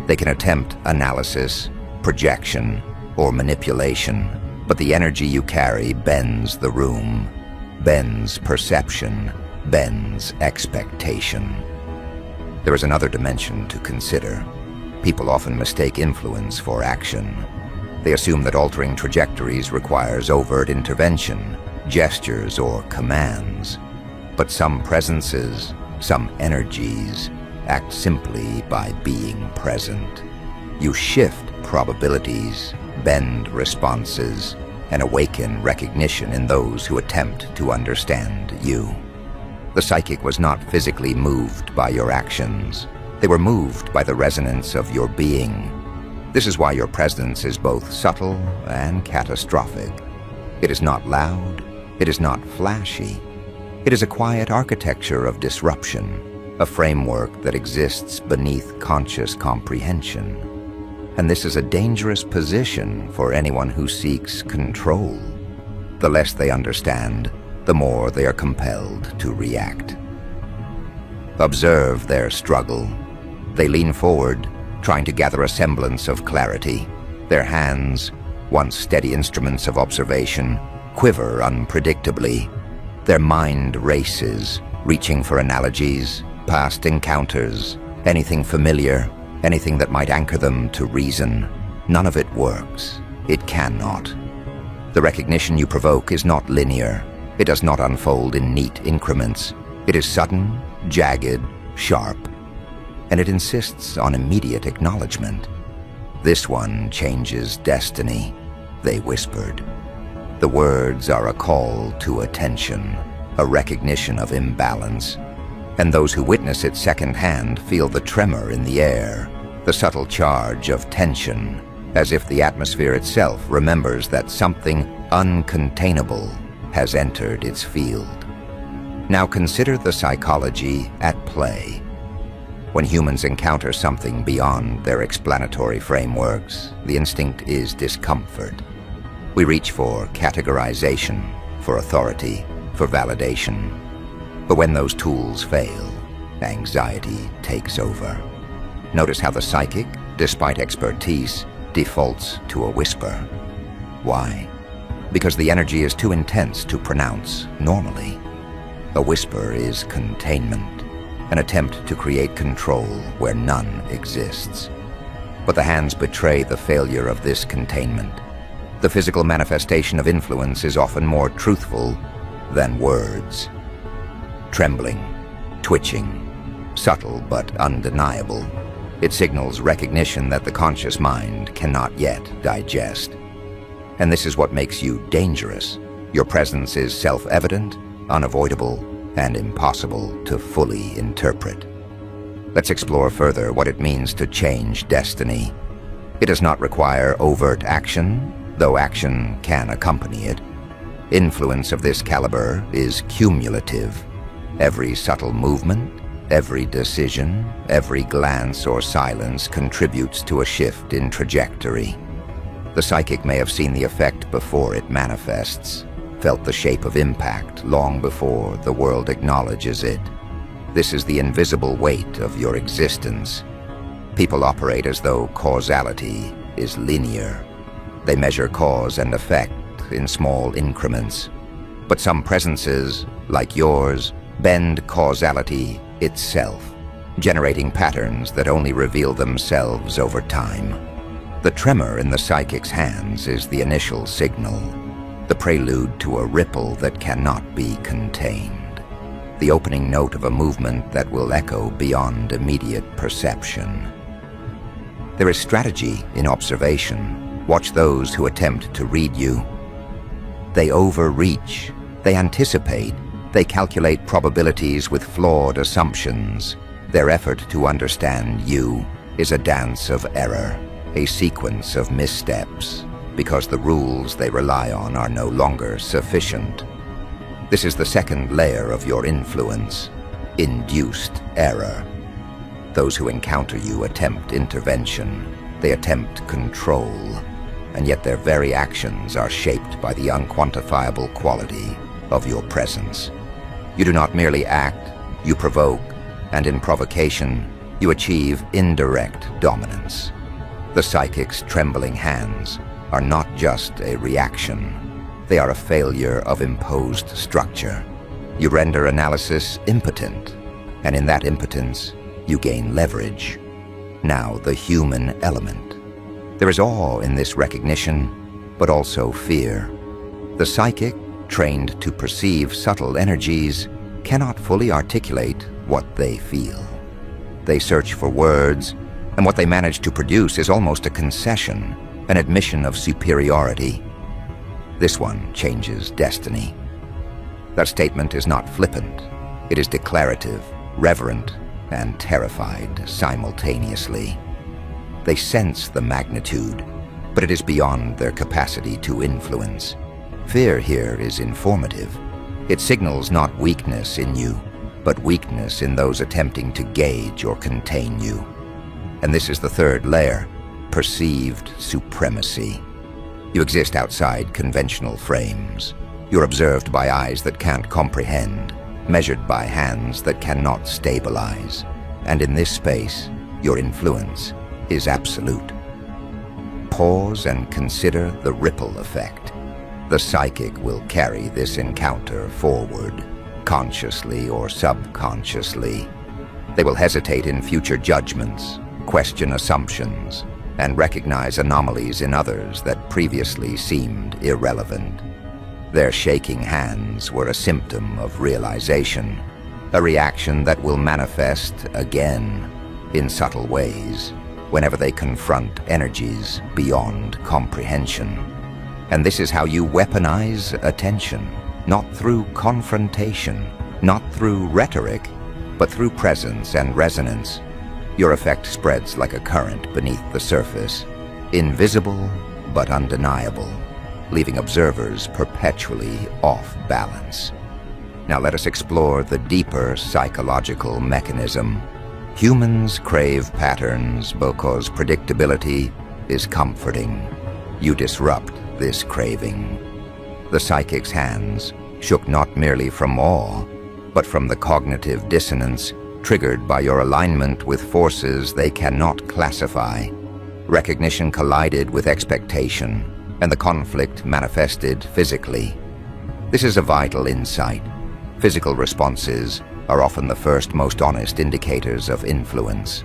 They can attempt analysis, projection, or manipulation, but the energy you carry bends the room, bends perception, bends expectation. There is another dimension to consider. People often mistake influence for action. They assume that altering trajectories requires overt intervention, gestures, or commands. But some presences, some energies, act simply by being present. You shift probabilities, bend responses, and awaken recognition in those who attempt to understand you. The psychic was not physically moved by your actions. They were moved by the resonance of your being. This is why your presence is both subtle and catastrophic. It is not loud. It is not flashy. It is a quiet architecture of disruption, a framework that exists beneath conscious comprehension. And this is a dangerous position for anyone who seeks control. The less they understand, the more they are compelled to react. Observe their struggle. They lean forward, trying to gather a semblance of clarity. Their hands, once steady instruments of observation, quiver unpredictably. Their mind races, reaching for analogies, past encounters, anything familiar, anything that might anchor them to reason. None of it works. It cannot. The recognition you provoke is not linear. It does not unfold in neat increments. It is sudden, jagged, sharp, and it insists on immediate acknowledgement. "This one changes destiny," they whispered. The words are a call to attention, a recognition of imbalance, and those who witness it secondhand feel the tremor in the air, the subtle charge of tension, as if the atmosphere itself remembers that something uncontainable has entered its field. Now consider the psychology at play. When humans encounter something beyond their explanatory frameworks, the instinct is discomfort. We reach for categorization, for authority, for validation. But when those tools fail, anxiety takes over. Notice how the psychic, despite expertise, defaults to a whisper. Why? Because the energy is too intense to pronounce normally. A whisper is containment, an attempt to create control where none exists. But the hands betray the failure of this containment. The physical manifestation of influence is often more truthful than words. Trembling, twitching, subtle but undeniable. It signals recognition that the conscious mind cannot yet digest. And this is what makes you dangerous. Your presence is self-evident, unavoidable, and impossible to fully interpret. Let's explore further what it means to change destiny. It does not require overt action, though action can accompany it. Influence of this caliber is cumulative. Every subtle movement, every decision, every glance or silence contributes to a shift in trajectory. The psychic may have seen the effect before it manifests, felt the shape of impact long before the world acknowledges it. This is the invisible weight of your existence. People operate as though causality is linear. They measure cause and effect in small increments. But some presences, like yours, bend causality itself, generating patterns that only reveal themselves over time. The tremor in the psychic's hands is the initial signal, the prelude to a ripple that cannot be contained, the opening note of a movement that will echo beyond immediate perception. There is strategy in observation. Watch those who attempt to read you. They overreach, they anticipate, they calculate probabilities with flawed assumptions. Their effort to understand you is a dance of error, a sequence of missteps, because the rules they rely on are no longer sufficient. This is the second layer of your influence, induced error. Those who encounter you attempt intervention, they attempt control, and yet their very actions are shaped by the unquantifiable quality of your presence. You do not merely act, you provoke, and in provocation, you achieve indirect dominance. The psychic's trembling hands are not just a reaction, they are a failure of imposed structure. You render analysis impotent, and in that impotence, you gain leverage. Now the human element. There is awe in this recognition, but also fear. The psychic, trained to perceive subtle energies, cannot fully articulate what they feel. They search for words, and what they manage to produce is almost a concession, an admission of superiority. This one changes destiny. That statement is not flippant. It is declarative, reverent, and terrified simultaneously. They sense the magnitude, but it is beyond their capacity to influence. Fear here is informative. It signals not weakness in you, but weakness in those attempting to gauge or contain you. And this is the third layer, perceived supremacy. You exist outside conventional frames. You're observed by eyes that can't comprehend, measured by hands that cannot stabilize. And in this space, your influence is absolute. Pause and consider the ripple effect. The psychic will carry this encounter forward, consciously or subconsciously. They will hesitate in future judgments, question assumptions, and recognize anomalies in others that previously seemed irrelevant. Their shaking hands were a symptom of realization, a reaction that will manifest again in subtle ways whenever they confront energies beyond comprehension. And this is how you weaponize attention, not through confrontation, not through rhetoric, but through presence and resonance. Your effect spreads like a current beneath the surface, invisible but undeniable, leaving observers perpetually off balance. Now let us explore the deeper psychological mechanism. Humans crave patterns because predictability is comforting. You disrupt this craving. The psychic's hands shook not merely from awe, but from the cognitive dissonance triggered by your alignment with forces they cannot classify. Recognition collided with expectation, and the conflict manifested physically. This is a vital insight. Physical responses are often the first, most honest indicators of influence.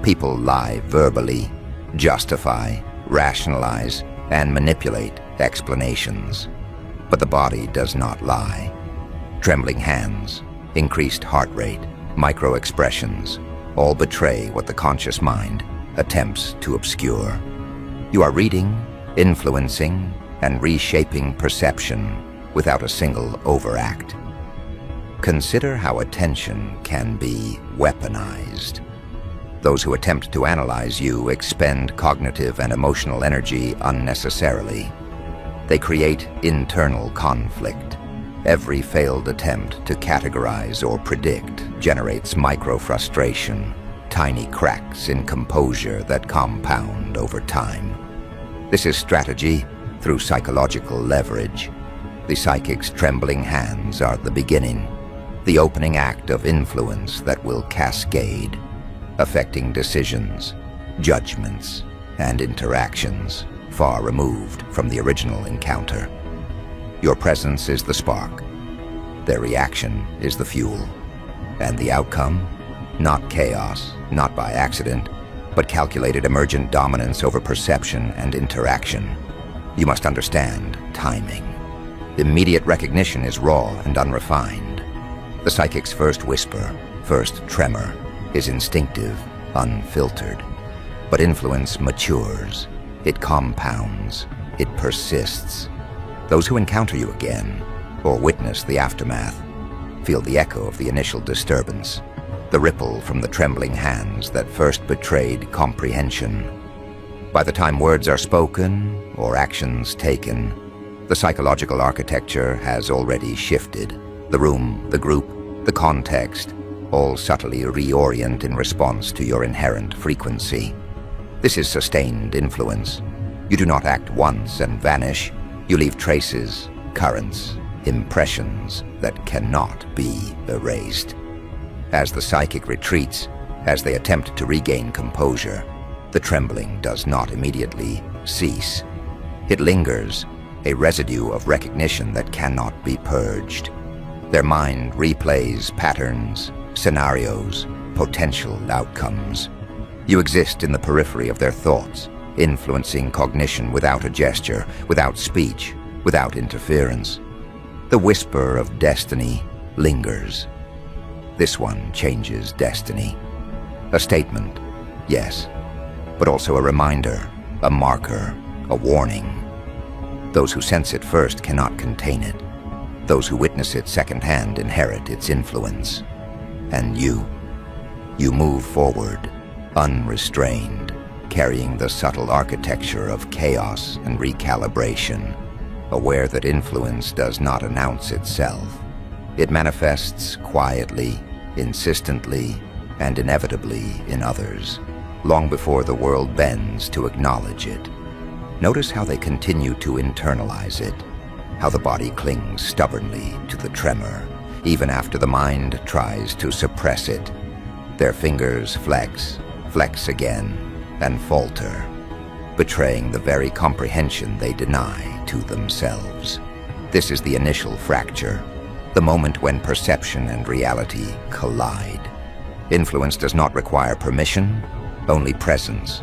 People lie verbally, justify, rationalize, and manipulate explanations. But the body does not lie. Trembling hands, increased heart rate, micro-expressions, all betray what the conscious mind attempts to obscure. You are reading, influencing, and reshaping perception without a single overact. Consider how attention can be weaponized. Those who attempt to analyze you expend cognitive and emotional energy unnecessarily. They create internal conflict. Every failed attempt to categorize or predict generates micro-frustration, tiny cracks in composure that compound over time. This is strategy through psychological leverage. The psychic's trembling hands are the beginning, the opening act of influence that will cascade, affecting decisions, judgments, and interactions far removed from the original encounter. Your presence is the spark. Their reaction is the fuel. And the outcome? Not chaos, not by accident, but calculated emergent dominance over perception and interaction. You must understand timing. Immediate recognition is raw and unrefined. The psychic's first whisper, first tremor, is instinctive, unfiltered. But influence matures. It compounds. It persists. Those who encounter you again, or witness the aftermath, feel the echo of the initial disturbance, the ripple from the trembling hands that first betrayed comprehension. By the time words are spoken or actions taken, the psychological architecture has already shifted. The room, the group, the context, all subtly reorient in response to your inherent frequency. This is sustained influence. You do not act once and vanish. You leave traces, currents, impressions that cannot be erased. As the psychic retreats, as they attempt to regain composure, the trembling does not immediately cease. It lingers, a residue of recognition that cannot be purged. Their mind replays patterns, scenarios, potential outcomes. You exist in the periphery of their thoughts, influencing cognition without a gesture, without speech, without interference. The whisper of destiny lingers. This one changes destiny. A statement, yes, but also a reminder, a marker, a warning. Those who sense it first cannot contain it. Those who witness it secondhand inherit its influence. And you move forward, unrestrained, carrying the subtle architecture of chaos and recalibration, aware that influence does not announce itself. It manifests quietly, insistently, and inevitably in others, long before the world bends to acknowledge it. Notice how they continue to internalize it, how the body clings stubbornly to the tremor, even after the mind tries to suppress it. Their fingers flex again, and falter, betraying the very comprehension they deny to themselves. This is the initial fracture, the moment when perception and reality collide. Influence does not require permission, only presence.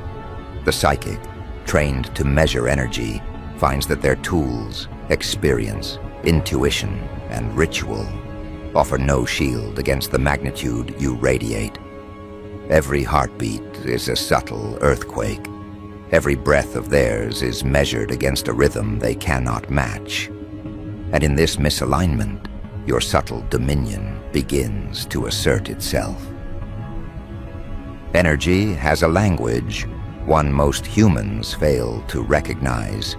The psychic, trained to measure energy, finds that their tools, experience, intuition, and ritual offer no shield against the magnitude you radiate. Every heartbeat is a subtle earthquake. Every breath of theirs is measured against a rhythm they cannot match. And in this misalignment, your subtle dominion begins to assert itself. Energy has a language, one most humans fail to recognize.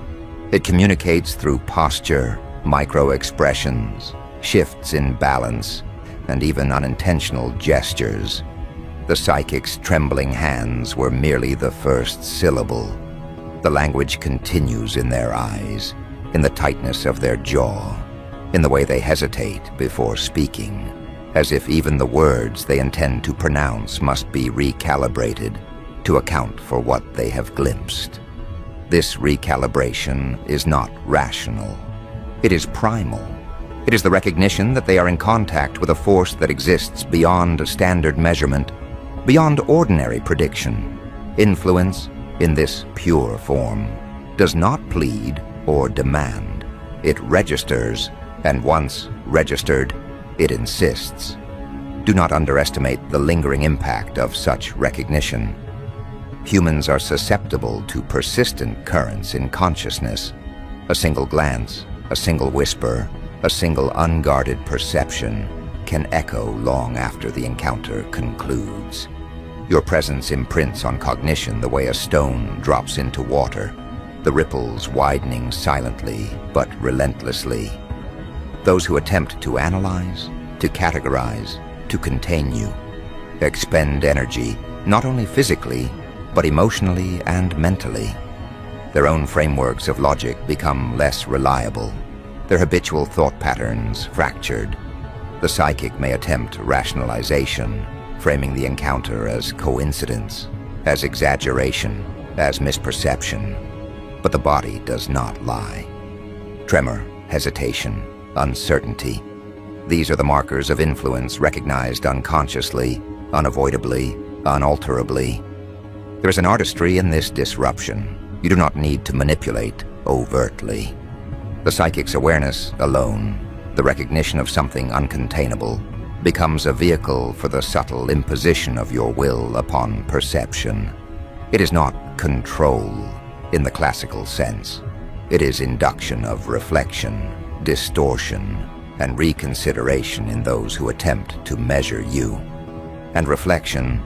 It communicates through posture, micro-expressions, shifts in balance, and even unintentional gestures. The psychic's trembling hands were merely the first syllable. The language continues in their eyes, in the tightness of their jaw, in the way they hesitate before speaking, as if even the words they intend to pronounce must be recalibrated to account for what they have glimpsed. This recalibration is not rational. It is primal. It is the recognition that they are in contact with a force that exists beyond standard measurement, beyond ordinary prediction. Influence, in this pure form, does not plead or demand. It registers, and once registered, it insists. Do not underestimate the lingering impact of such recognition. Humans are susceptible to persistent currents in consciousness. A single glance, a single whisper, a single unguarded perception can echo long after the encounter concludes. Your presence imprints on cognition the way a stone drops into water, the ripples widening silently but relentlessly. Those who attempt to analyze, to categorize, to contain you, expend energy, not only physically, but emotionally and mentally. Their own frameworks of logic become less reliable, their habitual thought patterns fractured. The psychic may attempt rationalization, framing the encounter as coincidence, as exaggeration, as misperception. But the body does not lie. Tremor, hesitation, uncertainty. These are the markers of influence recognized unconsciously, unavoidably, unalterably. There is an artistry in this disruption. You do not need to manipulate overtly. The psychic's awareness alone, the recognition of something uncontainable, becomes a vehicle for the subtle imposition of your will upon perception. It is not control in the classical sense. It is induction of reflection, distortion, and reconsideration in those who attempt to measure you. And reflection,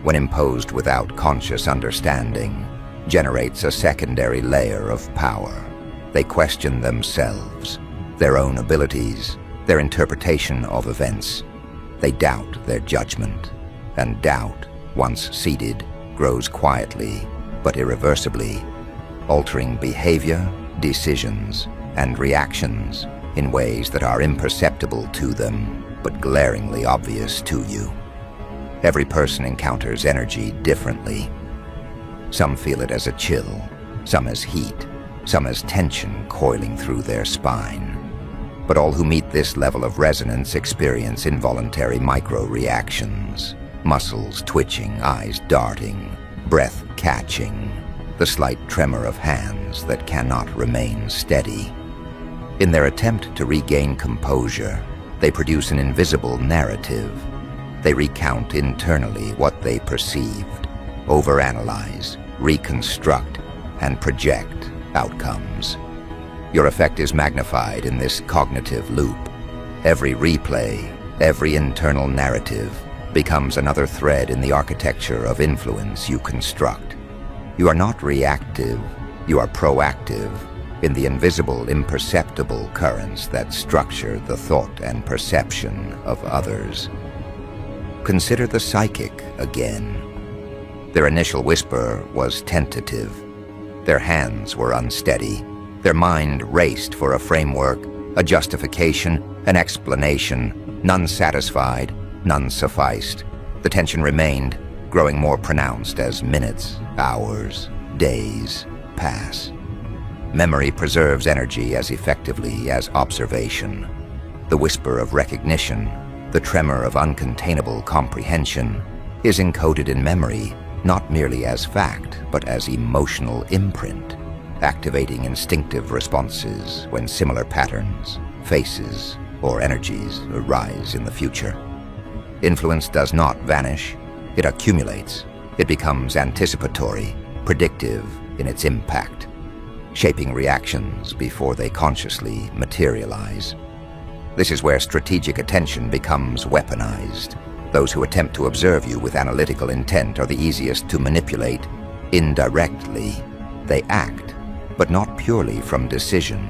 when imposed without conscious understanding, generates a secondary layer of power. They question themselves, their own abilities, their interpretation of events. They doubt their judgment, and doubt, once seated, grows quietly but irreversibly, altering behavior, decisions, and reactions in ways that are imperceptible to them but glaringly obvious to you. Every person encounters energy differently. Some feel it as a chill, some as heat, some as tension coiling through their spine. But all who meet this level of resonance experience involuntary micro-reactions, muscles twitching, eyes darting, breath catching, the slight tremor of hands that cannot remain steady. In their attempt to regain composure, they produce an invisible narrative. They recount internally what they perceived, overanalyze, reconstruct, and project outcomes. Your effect is magnified in this cognitive loop. Every replay, every internal narrative becomes another thread in the architecture of influence you construct. You are not reactive, you are proactive, in the invisible, imperceptible currents that structure the thought and perception of others. Consider the psychic again. Their initial whisper was tentative. Their hands were unsteady. Their mind raced for a framework, a justification, an explanation. None satisfied, none sufficed. The tension remained, growing more pronounced as minutes, hours, days pass. Memory preserves energy as effectively as observation. The whisper of recognition, the tremor of uncontainable comprehension, is encoded in memory not merely as fact, but as emotional imprint, activating instinctive responses when similar patterns, faces, or energies arise in the future. Influence does not vanish, it accumulates. It becomes anticipatory, predictive in its impact, shaping reactions before they consciously materialize. This is where strategic attention becomes weaponized. Those who attempt to observe you with analytical intent are the easiest to manipulate. Indirectly, they act, but not purely from decision.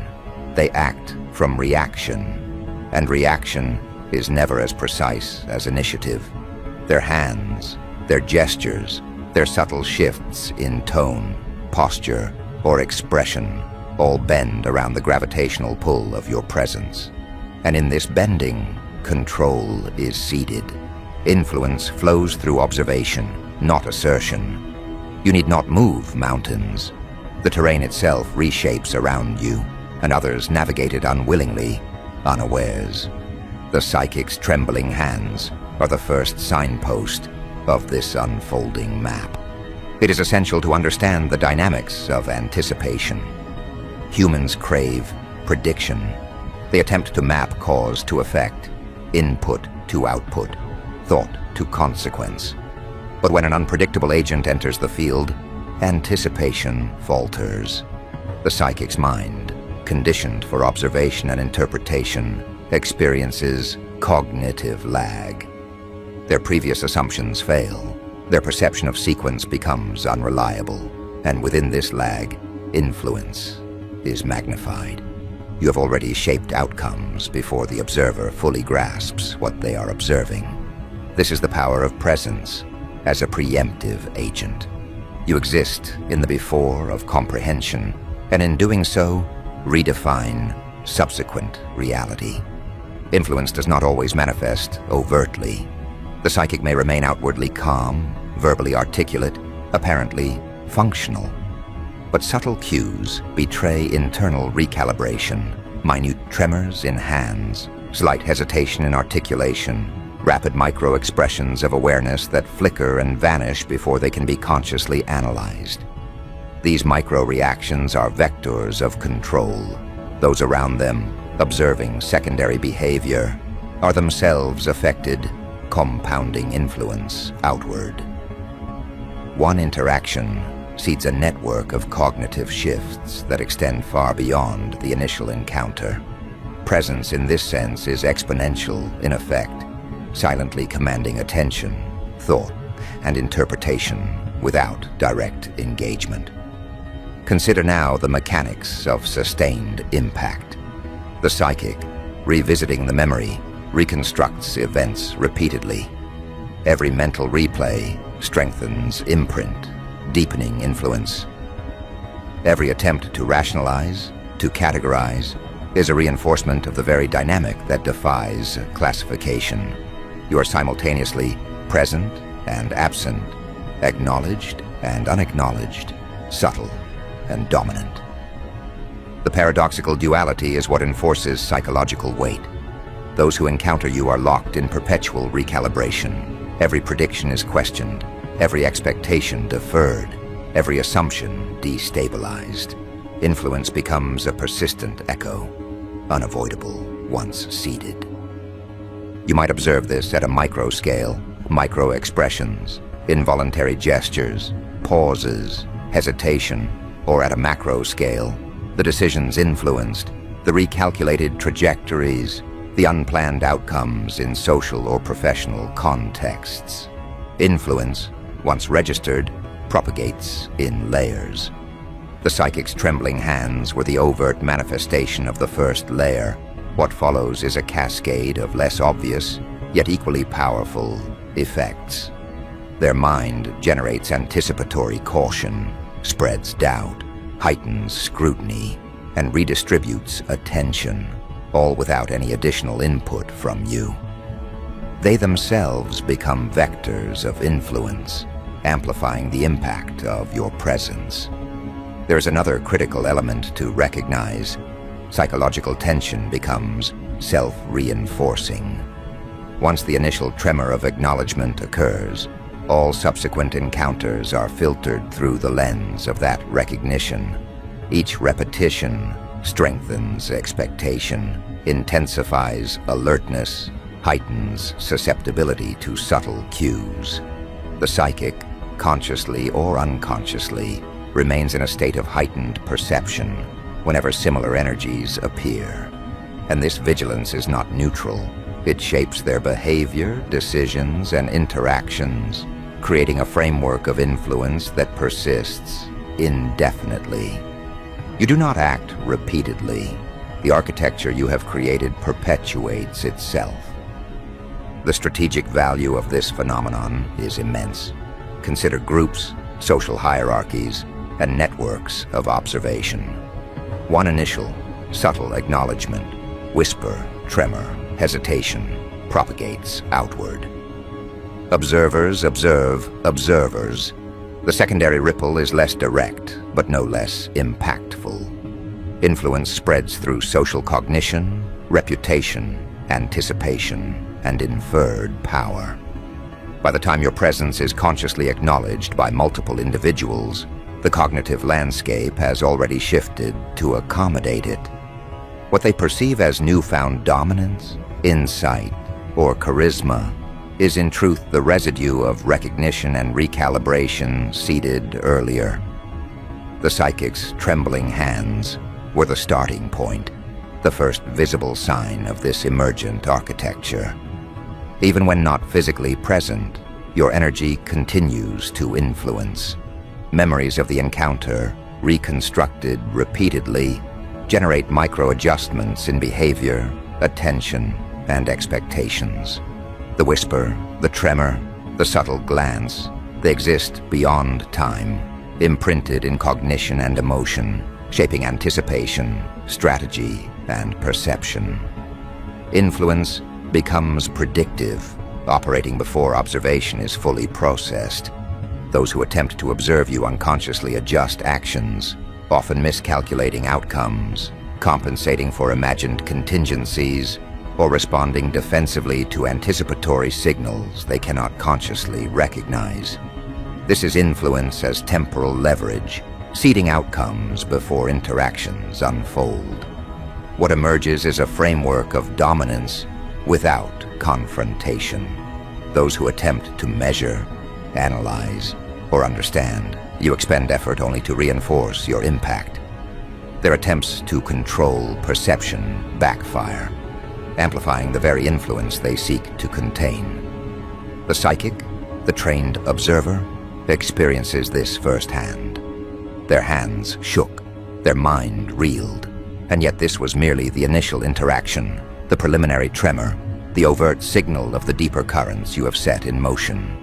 They act from reaction, and reaction is never as precise as initiative. Their hands, their gestures, their subtle shifts in tone, posture, or expression all bend around the gravitational pull of your presence. And in this bending, control is ceded. Influence flows through observation, not assertion. You need not move mountains. The terrain itself reshapes around you, and others navigate it unwillingly, unawares. The psychic's trembling hands are the first signpost of this unfolding map. It is essential to understand the dynamics of anticipation. Humans crave prediction. They attempt to map cause to effect, input to output, thought to consequence. But when an unpredictable agent enters the field, anticipation falters. The psychic's mind, conditioned for observation and interpretation, experiences cognitive lag. Their previous assumptions fail. Their perception of sequence becomes unreliable, and within this lag, influence is magnified. You have already shaped outcomes before the observer fully grasps what they are observing. This is the power of presence as a preemptive agent. You exist in the before of comprehension, and in doing so, redefine subsequent reality. Influence does not always manifest overtly. The psychic may remain outwardly calm, verbally articulate, apparently functional. But subtle cues betray internal recalibration, minute tremors in hands, slight hesitation in articulation, rapid micro-expressions of awareness that flicker and vanish before they can be consciously analyzed. These micro-reactions are vectors of control. Those around them, observing secondary behavior, are themselves affected, compounding influence outward. One interaction seeds a network of cognitive shifts that extend far beyond the initial encounter. Presence in this sense is exponential in effect, silently commanding attention, thought, and interpretation without direct engagement. Consider now the mechanics of sustained impact. The psychic, revisiting the memory, reconstructs events repeatedly. Every mental replay strengthens imprint, deepening influence. Every attempt to rationalize, to categorize, is a reinforcement of the very dynamic that defies classification. You are simultaneously present and absent, acknowledged and unacknowledged, subtle and dominant. The paradoxical duality is what enforces psychological weight. Those who encounter you are locked in perpetual recalibration. Every prediction is questioned, every expectation deferred, every assumption destabilized. Influence becomes a persistent echo, unavoidable once seeded. You might observe this at a micro scale, micro-expressions, involuntary gestures, pauses, hesitation, or at a macro scale, the decisions influenced, the recalculated trajectories, the unplanned outcomes in social or professional contexts. Influence, once registered, propagates in layers. The psychic's trembling hands were the overt manifestation of the first layer. What follows is a cascade of less obvious, yet equally powerful, effects. Their mind generates anticipatory caution, spreads doubt, heightens scrutiny, and redistributes attention, all without any additional input from you. They themselves become vectors of influence, amplifying the impact of your presence. There is another critical element to recognize. Psychological tension becomes self-reinforcing. Once the initial tremor of acknowledgement occurs, all subsequent encounters are filtered through the lens of that recognition. Each repetition strengthens expectation, intensifies alertness, heightens susceptibility to subtle cues. The psychic, consciously or unconsciously, remains in a state of heightened perception whenever similar energies appear. And this vigilance is not neutral. It shapes their behavior, decisions, and interactions, creating a framework of influence that persists indefinitely. You do not act repeatedly. The architecture you have created perpetuates itself. The strategic value of this phenomenon is immense. Consider groups, social hierarchies, and networks of observation. One initial, subtle acknowledgement, whisper, tremor, hesitation, propagates outward. Observers observe observers. The secondary ripple is less direct, but no less impactful. Influence spreads through social cognition, reputation, anticipation, and inferred power. By the time your presence is consciously acknowledged by multiple individuals, the cognitive landscape has already shifted to accommodate it. What they perceive as newfound dominance, insight, or charisma is in truth the residue of recognition and recalibration seeded earlier. The psychic's trembling hands were the starting point, the first visible sign of this emergent architecture. Even when not physically present, your energy continues to influence. Memories of the encounter, reconstructed repeatedly, generate micro-adjustments in behavior, attention, and expectations. The whisper, the tremor, the subtle glance, they exist beyond time, imprinted in cognition and emotion, shaping anticipation, strategy, and perception. Influence becomes predictive, operating before observation is fully processed. Those who attempt to observe you unconsciously adjust actions, often miscalculating outcomes, compensating for imagined contingencies, or responding defensively to anticipatory signals they cannot consciously recognize. This is influence as temporal leverage, seeding outcomes before interactions unfold. What emerges is a framework of dominance without confrontation. Those who attempt to measure, analyze, or understand, you expend effort only to reinforce your impact. Their attempts to control perception backfire, amplifying the very influence they seek to contain. The psychic, the trained observer, experiences this firsthand. Their hands shook, their mind reeled, and yet this was merely the initial interaction, the preliminary tremor, the overt signal of the deeper currents you have set in motion.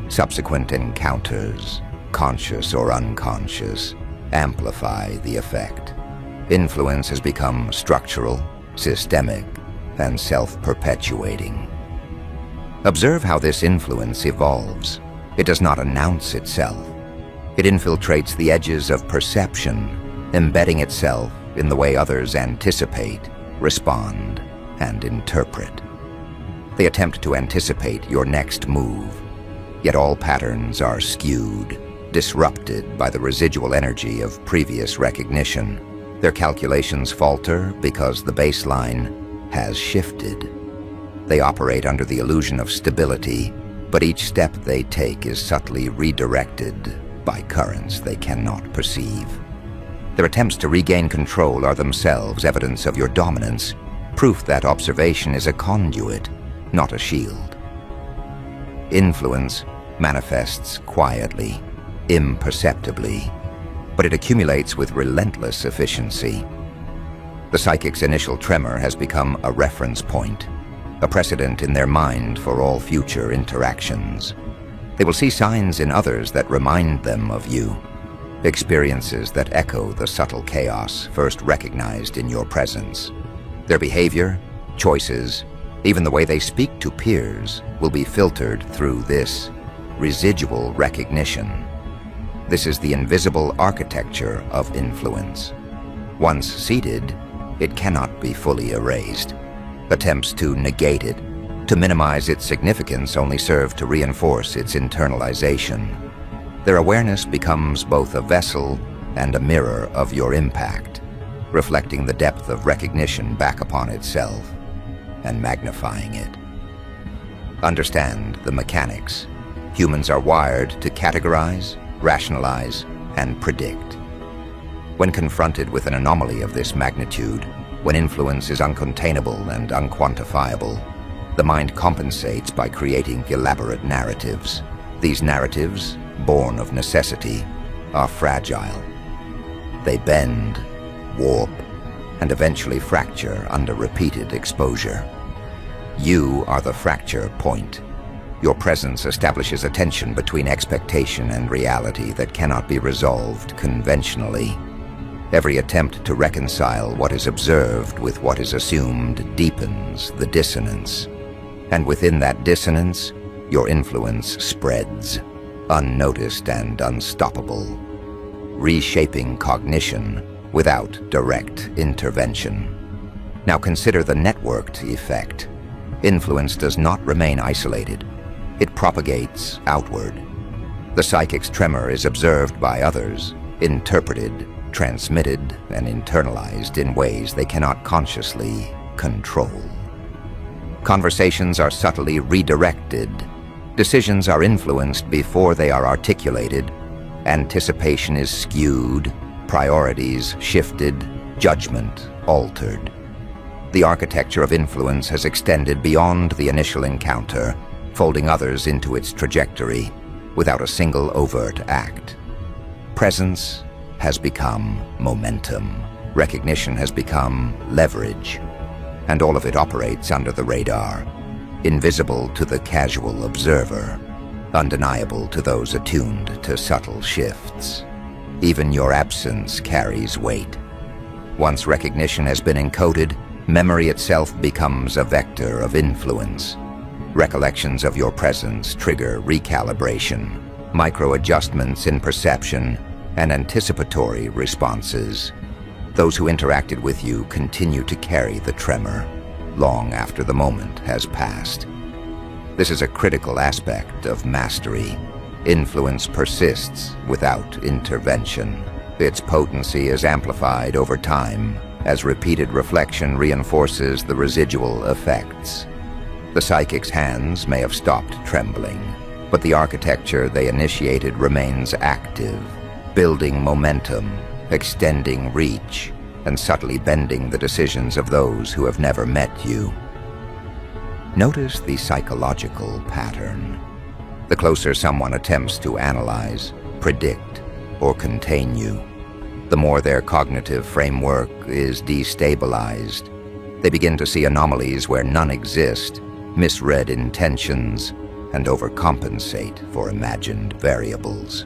Subsequent encounters, conscious or unconscious, amplify the effect. Influence has become structural, systemic, and self-perpetuating. Observe how this influence evolves. It does not announce itself. It infiltrates the edges of perception, embedding itself in the way others anticipate, respond, and interpret. They attempt to anticipate your next move, yet all patterns are skewed, disrupted by the residual energy of previous recognition. Their calculations falter because the baseline has shifted. They operate under the illusion of stability, but each step they take is subtly redirected by currents they cannot perceive. Their attempts to regain control are themselves evidence of your dominance, proof that observation is a conduit, not a shield. Influence manifests quietly, imperceptibly, but it accumulates with relentless efficiency. The psychic's initial tremor has become a reference point, a precedent in their mind for all future interactions. They will see signs in others that remind them of you, experiences that echo the subtle chaos first recognized in your presence. Their behavior, choices, even the way they speak to peers will be filtered through this residual recognition. This is the invisible architecture of influence. Once seated, it cannot be fully erased. Attempts to negate it, to minimize its significance, only serve to reinforce its internalization. Their awareness becomes both a vessel and a mirror of your impact, reflecting the depth of recognition back upon itself and magnifying it. Understand the mechanics. Humans are wired to categorize, rationalize, and predict. When confronted with an anomaly of this magnitude, when influence is uncontainable and unquantifiable, the mind compensates by creating elaborate narratives. These narratives, born of necessity, are fragile. They bend, warp, and eventually fracture under repeated exposure. You are the fracture point. Your presence establishes a tension between expectation and reality that cannot be resolved conventionally. Every attempt to reconcile what is observed with what is assumed deepens the dissonance. And within that dissonance, your influence spreads, unnoticed and unstoppable, reshaping cognition without direct intervention. Now consider the networked effect. Influence does not remain isolated. It propagates outward. The psychic's tremor is observed by others, interpreted, transmitted, and internalized in ways they cannot consciously control. Conversations are subtly redirected. Decisions are influenced before they are articulated. Anticipation is skewed, priorities shifted, judgment altered. The architecture of influence has extended beyond the initial encounter, folding others into its trajectory without a single overt act. Presence has become momentum. Recognition has become leverage. And all of it operates under the radar, invisible to the casual observer, undeniable to those attuned to subtle shifts. Even your absence carries weight. Once recognition has been encoded, memory itself becomes a vector of influence. Recollections of your presence trigger recalibration, micro-adjustments in perception, and anticipatory responses. Those who interacted with you continue to carry the tremor long after the moment has passed. This is a critical aspect of mastery. Influence persists without intervention. Its potency is amplified over time as repeated reflection reinforces the residual effects. The psychic's hands may have stopped trembling, but the architecture they initiated remains active, building momentum, extending reach, and subtly bending the decisions of those who have never met you. Notice the psychological pattern. The closer someone attempts to analyze, predict, or contain you, the more their cognitive framework is destabilized. They begin to see anomalies where none exist, misread intentions, and overcompensate for imagined variables.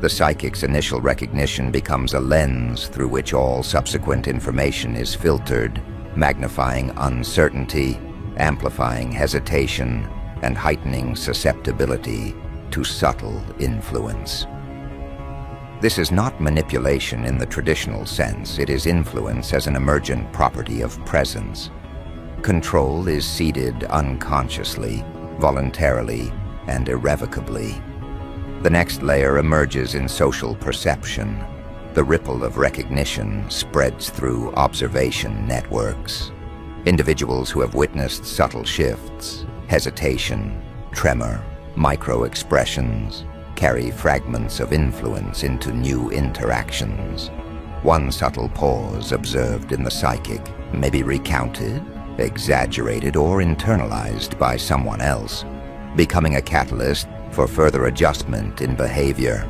The psychic's initial recognition becomes a lens through which all subsequent information is filtered, magnifying uncertainty, amplifying hesitation, and heightening susceptibility to subtle influence. This is not manipulation in the traditional sense. It is influence as an emergent property of presence. Control is ceded unconsciously, voluntarily, and irrevocably. The next layer emerges in social perception. The ripple of recognition spreads through observation networks. Individuals who have witnessed subtle shifts, hesitation, tremor, micro-expressions, carry fragments of influence into new interactions. One subtle pause observed in the psychic may be recounted, exaggerated, or internalized by someone else, becoming a catalyst for further adjustment in behavior.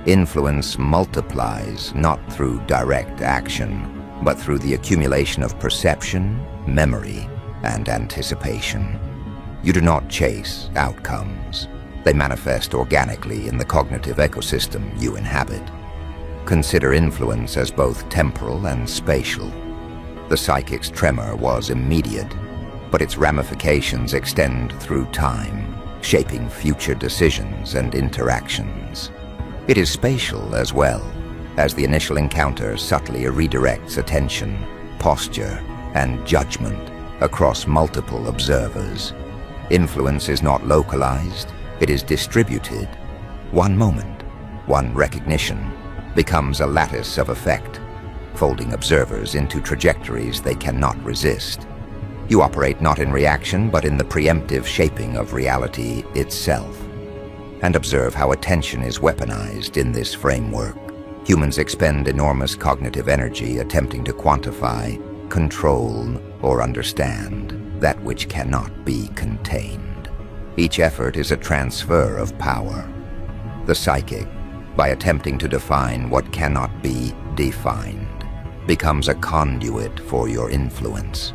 Influence multiplies not through direct action, but through the accumulation of perception, memory, and anticipation. You do not chase outcomes. They manifest organically in the cognitive ecosystem you inhabit. Consider influence as both temporal and spatial. The psychic's tremor was immediate, but its ramifications extend through time, shaping future decisions and interactions. It is spatial as well, as the initial encounter subtly redirects attention, posture, and judgment across multiple observers. Influence is not localized, it is distributed. One moment, one recognition, becomes a lattice of effect, folding observers into trajectories they cannot resist. You operate not in reaction, but in the preemptive shaping of reality itself. And observe how attention is weaponized in this framework. Humans expend enormous cognitive energy attempting to quantify, control, or understand that which cannot be contained. Each effort is a transfer of power. The psychic, by attempting to define what cannot be defined, becomes a conduit for your influence.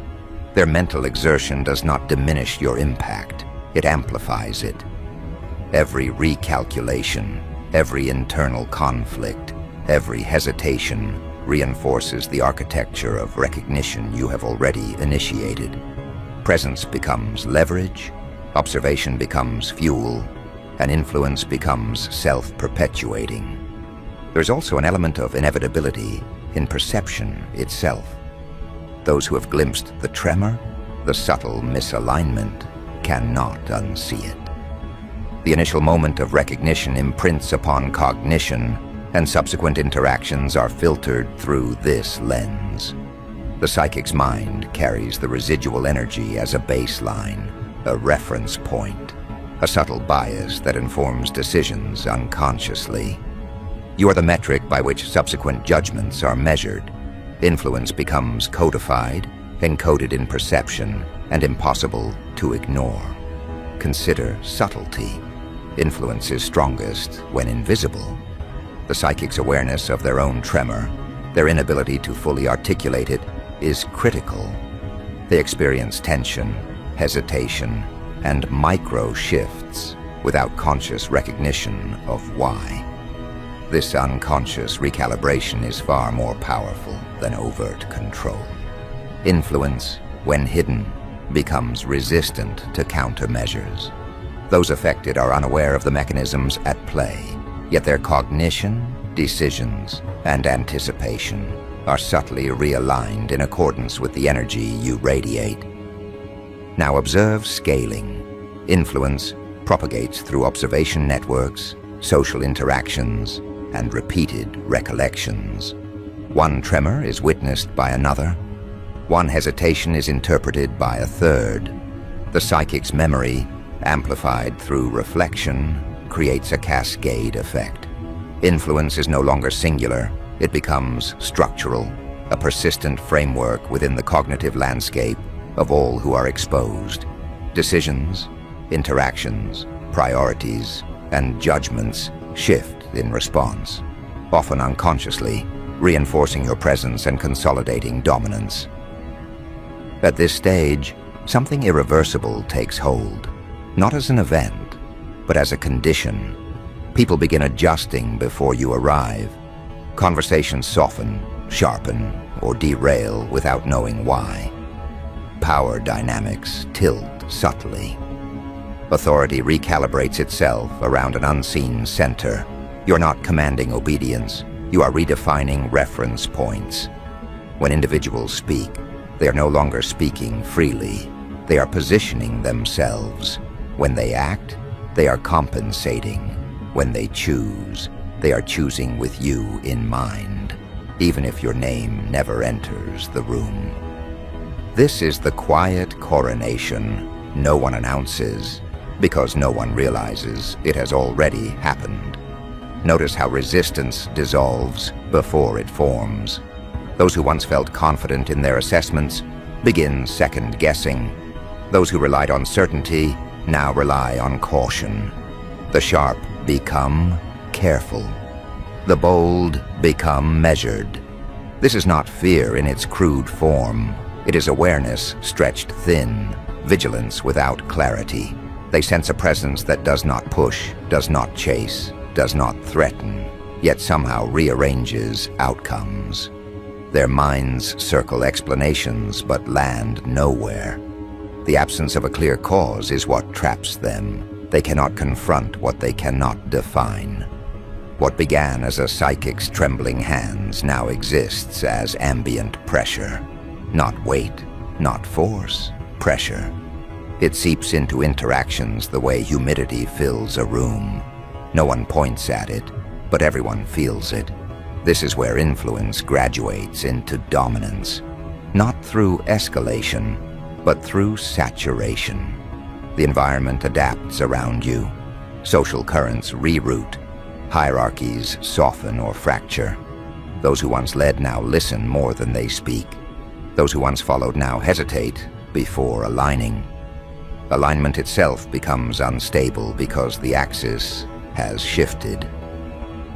Their mental exertion does not diminish your impact, it amplifies it. Every recalculation, every internal conflict, every hesitation reinforces the architecture of recognition you have already initiated. Presence becomes leverage, observation becomes fuel, and influence becomes self-perpetuating. There's also an element of inevitability in perception itself. Those who have glimpsed the tremor, the subtle misalignment, cannot unsee it. The initial moment of recognition imprints upon cognition, and subsequent interactions are filtered through this lens. The psychic's mind carries the residual energy as a baseline, a reference point, a subtle bias that informs decisions unconsciously. You are the metric by which subsequent judgments are measured. Influence becomes codified, encoded in perception, and impossible to ignore. Consider subtlety. Influence is strongest when invisible. The psychic's awareness of their own tremor, their inability to fully articulate it, is critical. They experience tension, hesitation, and micro shifts without conscious recognition of why. This unconscious recalibration is far more powerful than overt control. Influence, when hidden, becomes resistant to countermeasures. Those affected are unaware of the mechanisms at play, yet their cognition, decisions, and anticipation are subtly realigned in accordance with the energy you radiate. Now observe scaling. Influence propagates through observation networks, social interactions, and repeated recollections. One tremor is witnessed by another. One hesitation is interpreted by a third. The psychic's memory, amplified through reflection, creates a cascade effect. Influence is no longer singular, it becomes structural, a persistent framework within the cognitive landscape of all who are exposed. Decisions, interactions, priorities, and judgments shift in response, often unconsciously, reinforcing your presence and consolidating dominance. At this stage, something irreversible takes hold, not as an event, but as a condition. People begin adjusting before you arrive. Conversations soften, sharpen, or derail without knowing why. Power dynamics tilt subtly. Authority recalibrates itself around an unseen center. You're not commanding obedience, you are redefining reference points. When individuals speak, they are no longer speaking freely. They are positioning themselves. When they act, they are compensating. When they choose, they are choosing with you in mind, even if your name never enters the room. This is the quiet coronation no one announces, because no one realizes it has already happened. Notice how resistance dissolves before it forms. Those who once felt confident in their assessments begin second-guessing. Those who relied on certainty now rely on caution. The sharp become careful. The bold become measured. This is not fear in its crude form. It is awareness stretched thin, vigilance without clarity. They sense a presence that does not push, does not chase, does not threaten, yet somehow rearranges outcomes. Their minds circle explanations but land nowhere. The absence of a clear cause is what traps them. They cannot confront what they cannot define. What began as a psychic's trembling hands now exists as ambient pressure. Not weight, not force, pressure. It seeps into interactions the way humidity fills a room. No one points at it, but everyone feels it. This is where influence graduates into dominance, not through escalation, but through saturation. The environment adapts around you. Social currents reroute. Hierarchies soften or fracture. Those who once led now listen more than they speak. Those who once followed now hesitate before aligning. Alignment itself becomes unstable because the axis has shifted.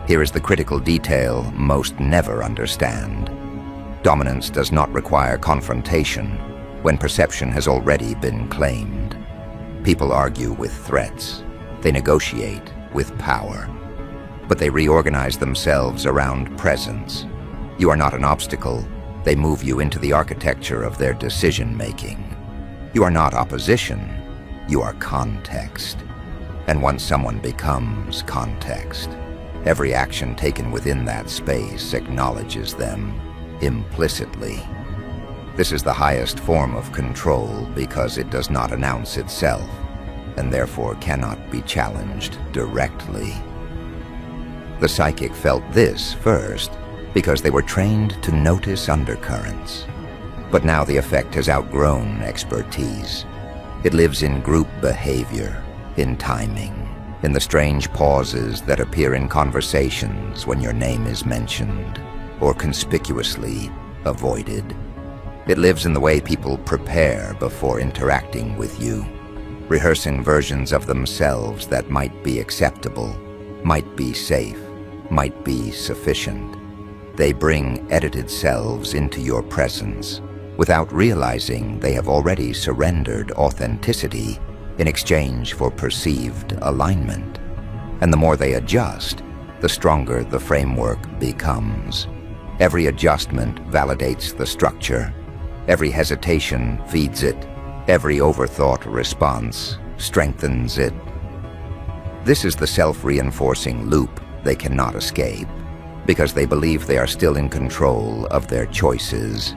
Here is the critical detail most never understand. Dominance does not require confrontation when perception has already been claimed. People argue with threats. They negotiate with power. But they reorganize themselves around presence. You are not an obstacle. They move you into the architecture of their decision-making. You are not opposition. You are context. And once someone becomes context, every action taken within that space acknowledges them implicitly. This is the highest form of control because it does not announce itself and therefore cannot be challenged directly. The psychic felt this first because they were trained to notice undercurrents. But now the effect has outgrown expertise. It lives in group behavior, in timing, in the strange pauses that appear in conversations when your name is mentioned or conspicuously avoided. It lives in the way people prepare before interacting with you, rehearsing versions of themselves that might be acceptable, might be safe, might be sufficient. They bring edited selves into your presence without realizing they have already surrendered authenticity in exchange for perceived alignment. And the more they adjust, the stronger the framework becomes. Every adjustment validates the structure. Every hesitation feeds it. Every overthought response strengthens it. This is the self-reinforcing loop they cannot escape, because they believe they are still in control of their choices.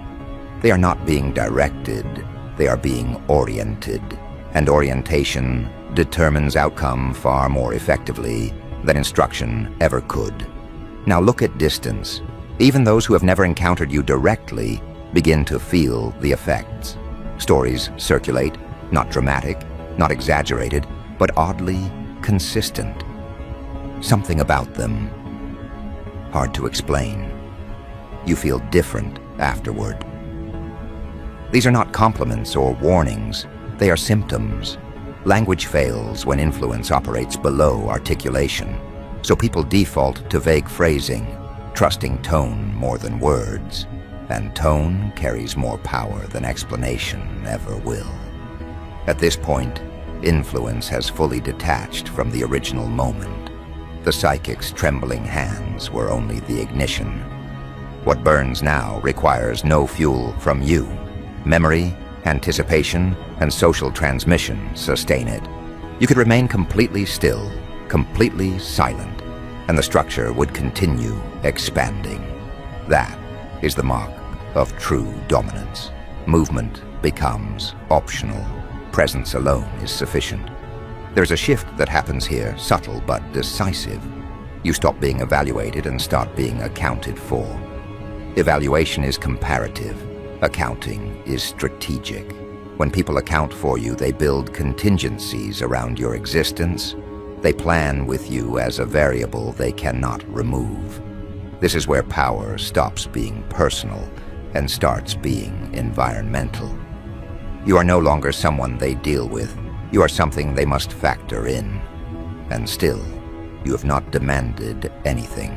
They are not being directed, they are being oriented, and orientation determines outcome far more effectively than instruction ever could. Now look at distance. Even those who have never encountered you directly begin to feel the effects. Stories circulate, not dramatic, not exaggerated, but oddly consistent. Something about them, hard to explain. You feel different afterward. These are not compliments or warnings, they are symptoms. Language fails when influence operates below articulation, so people default to vague phrasing, trusting tone more than words, and tone carries more power than explanation ever will. At this point, influence has fully detached from the original moment. The psychic's trembling hands were only the ignition. What burns now requires no fuel from you. Memory, anticipation, and social transmission sustain it. You could remain completely still, completely silent, and the structure would continue expanding. That is the mark of true dominance. Movement becomes optional. Presence alone is sufficient. There's a shift that happens here, subtle but decisive. You stop being evaluated and start being accounted for. Evaluation is comparative. Accounting is strategic. When people account for you, they build contingencies around your existence. They plan with you as a variable they cannot remove. This is where power stops being personal and starts being environmental. You are no longer someone they deal with. You are something they must factor in. And still, you have not demanded anything.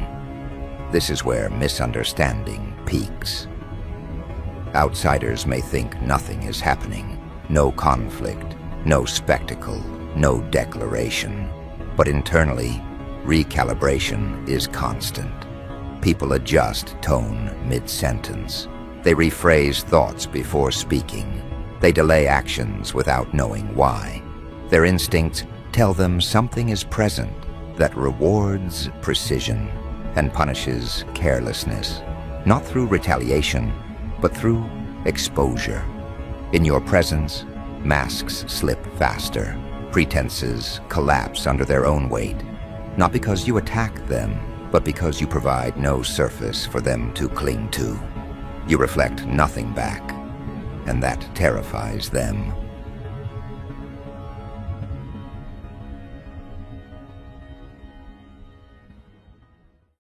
This is where misunderstanding peaks. Outsiders may think nothing is happening, no conflict, no spectacle, no declaration. But internally, recalibration is constant. People adjust tone mid-sentence. They rephrase thoughts before speaking. They delay actions without knowing why. Their instincts tell them something is present that rewards precision and punishes carelessness, not through retaliation, but through exposure. In your presence, masks slip faster. Pretenses collapse under their own weight, not because you attack them, but because you provide no surface for them to cling to. You reflect nothing back, and that terrifies them.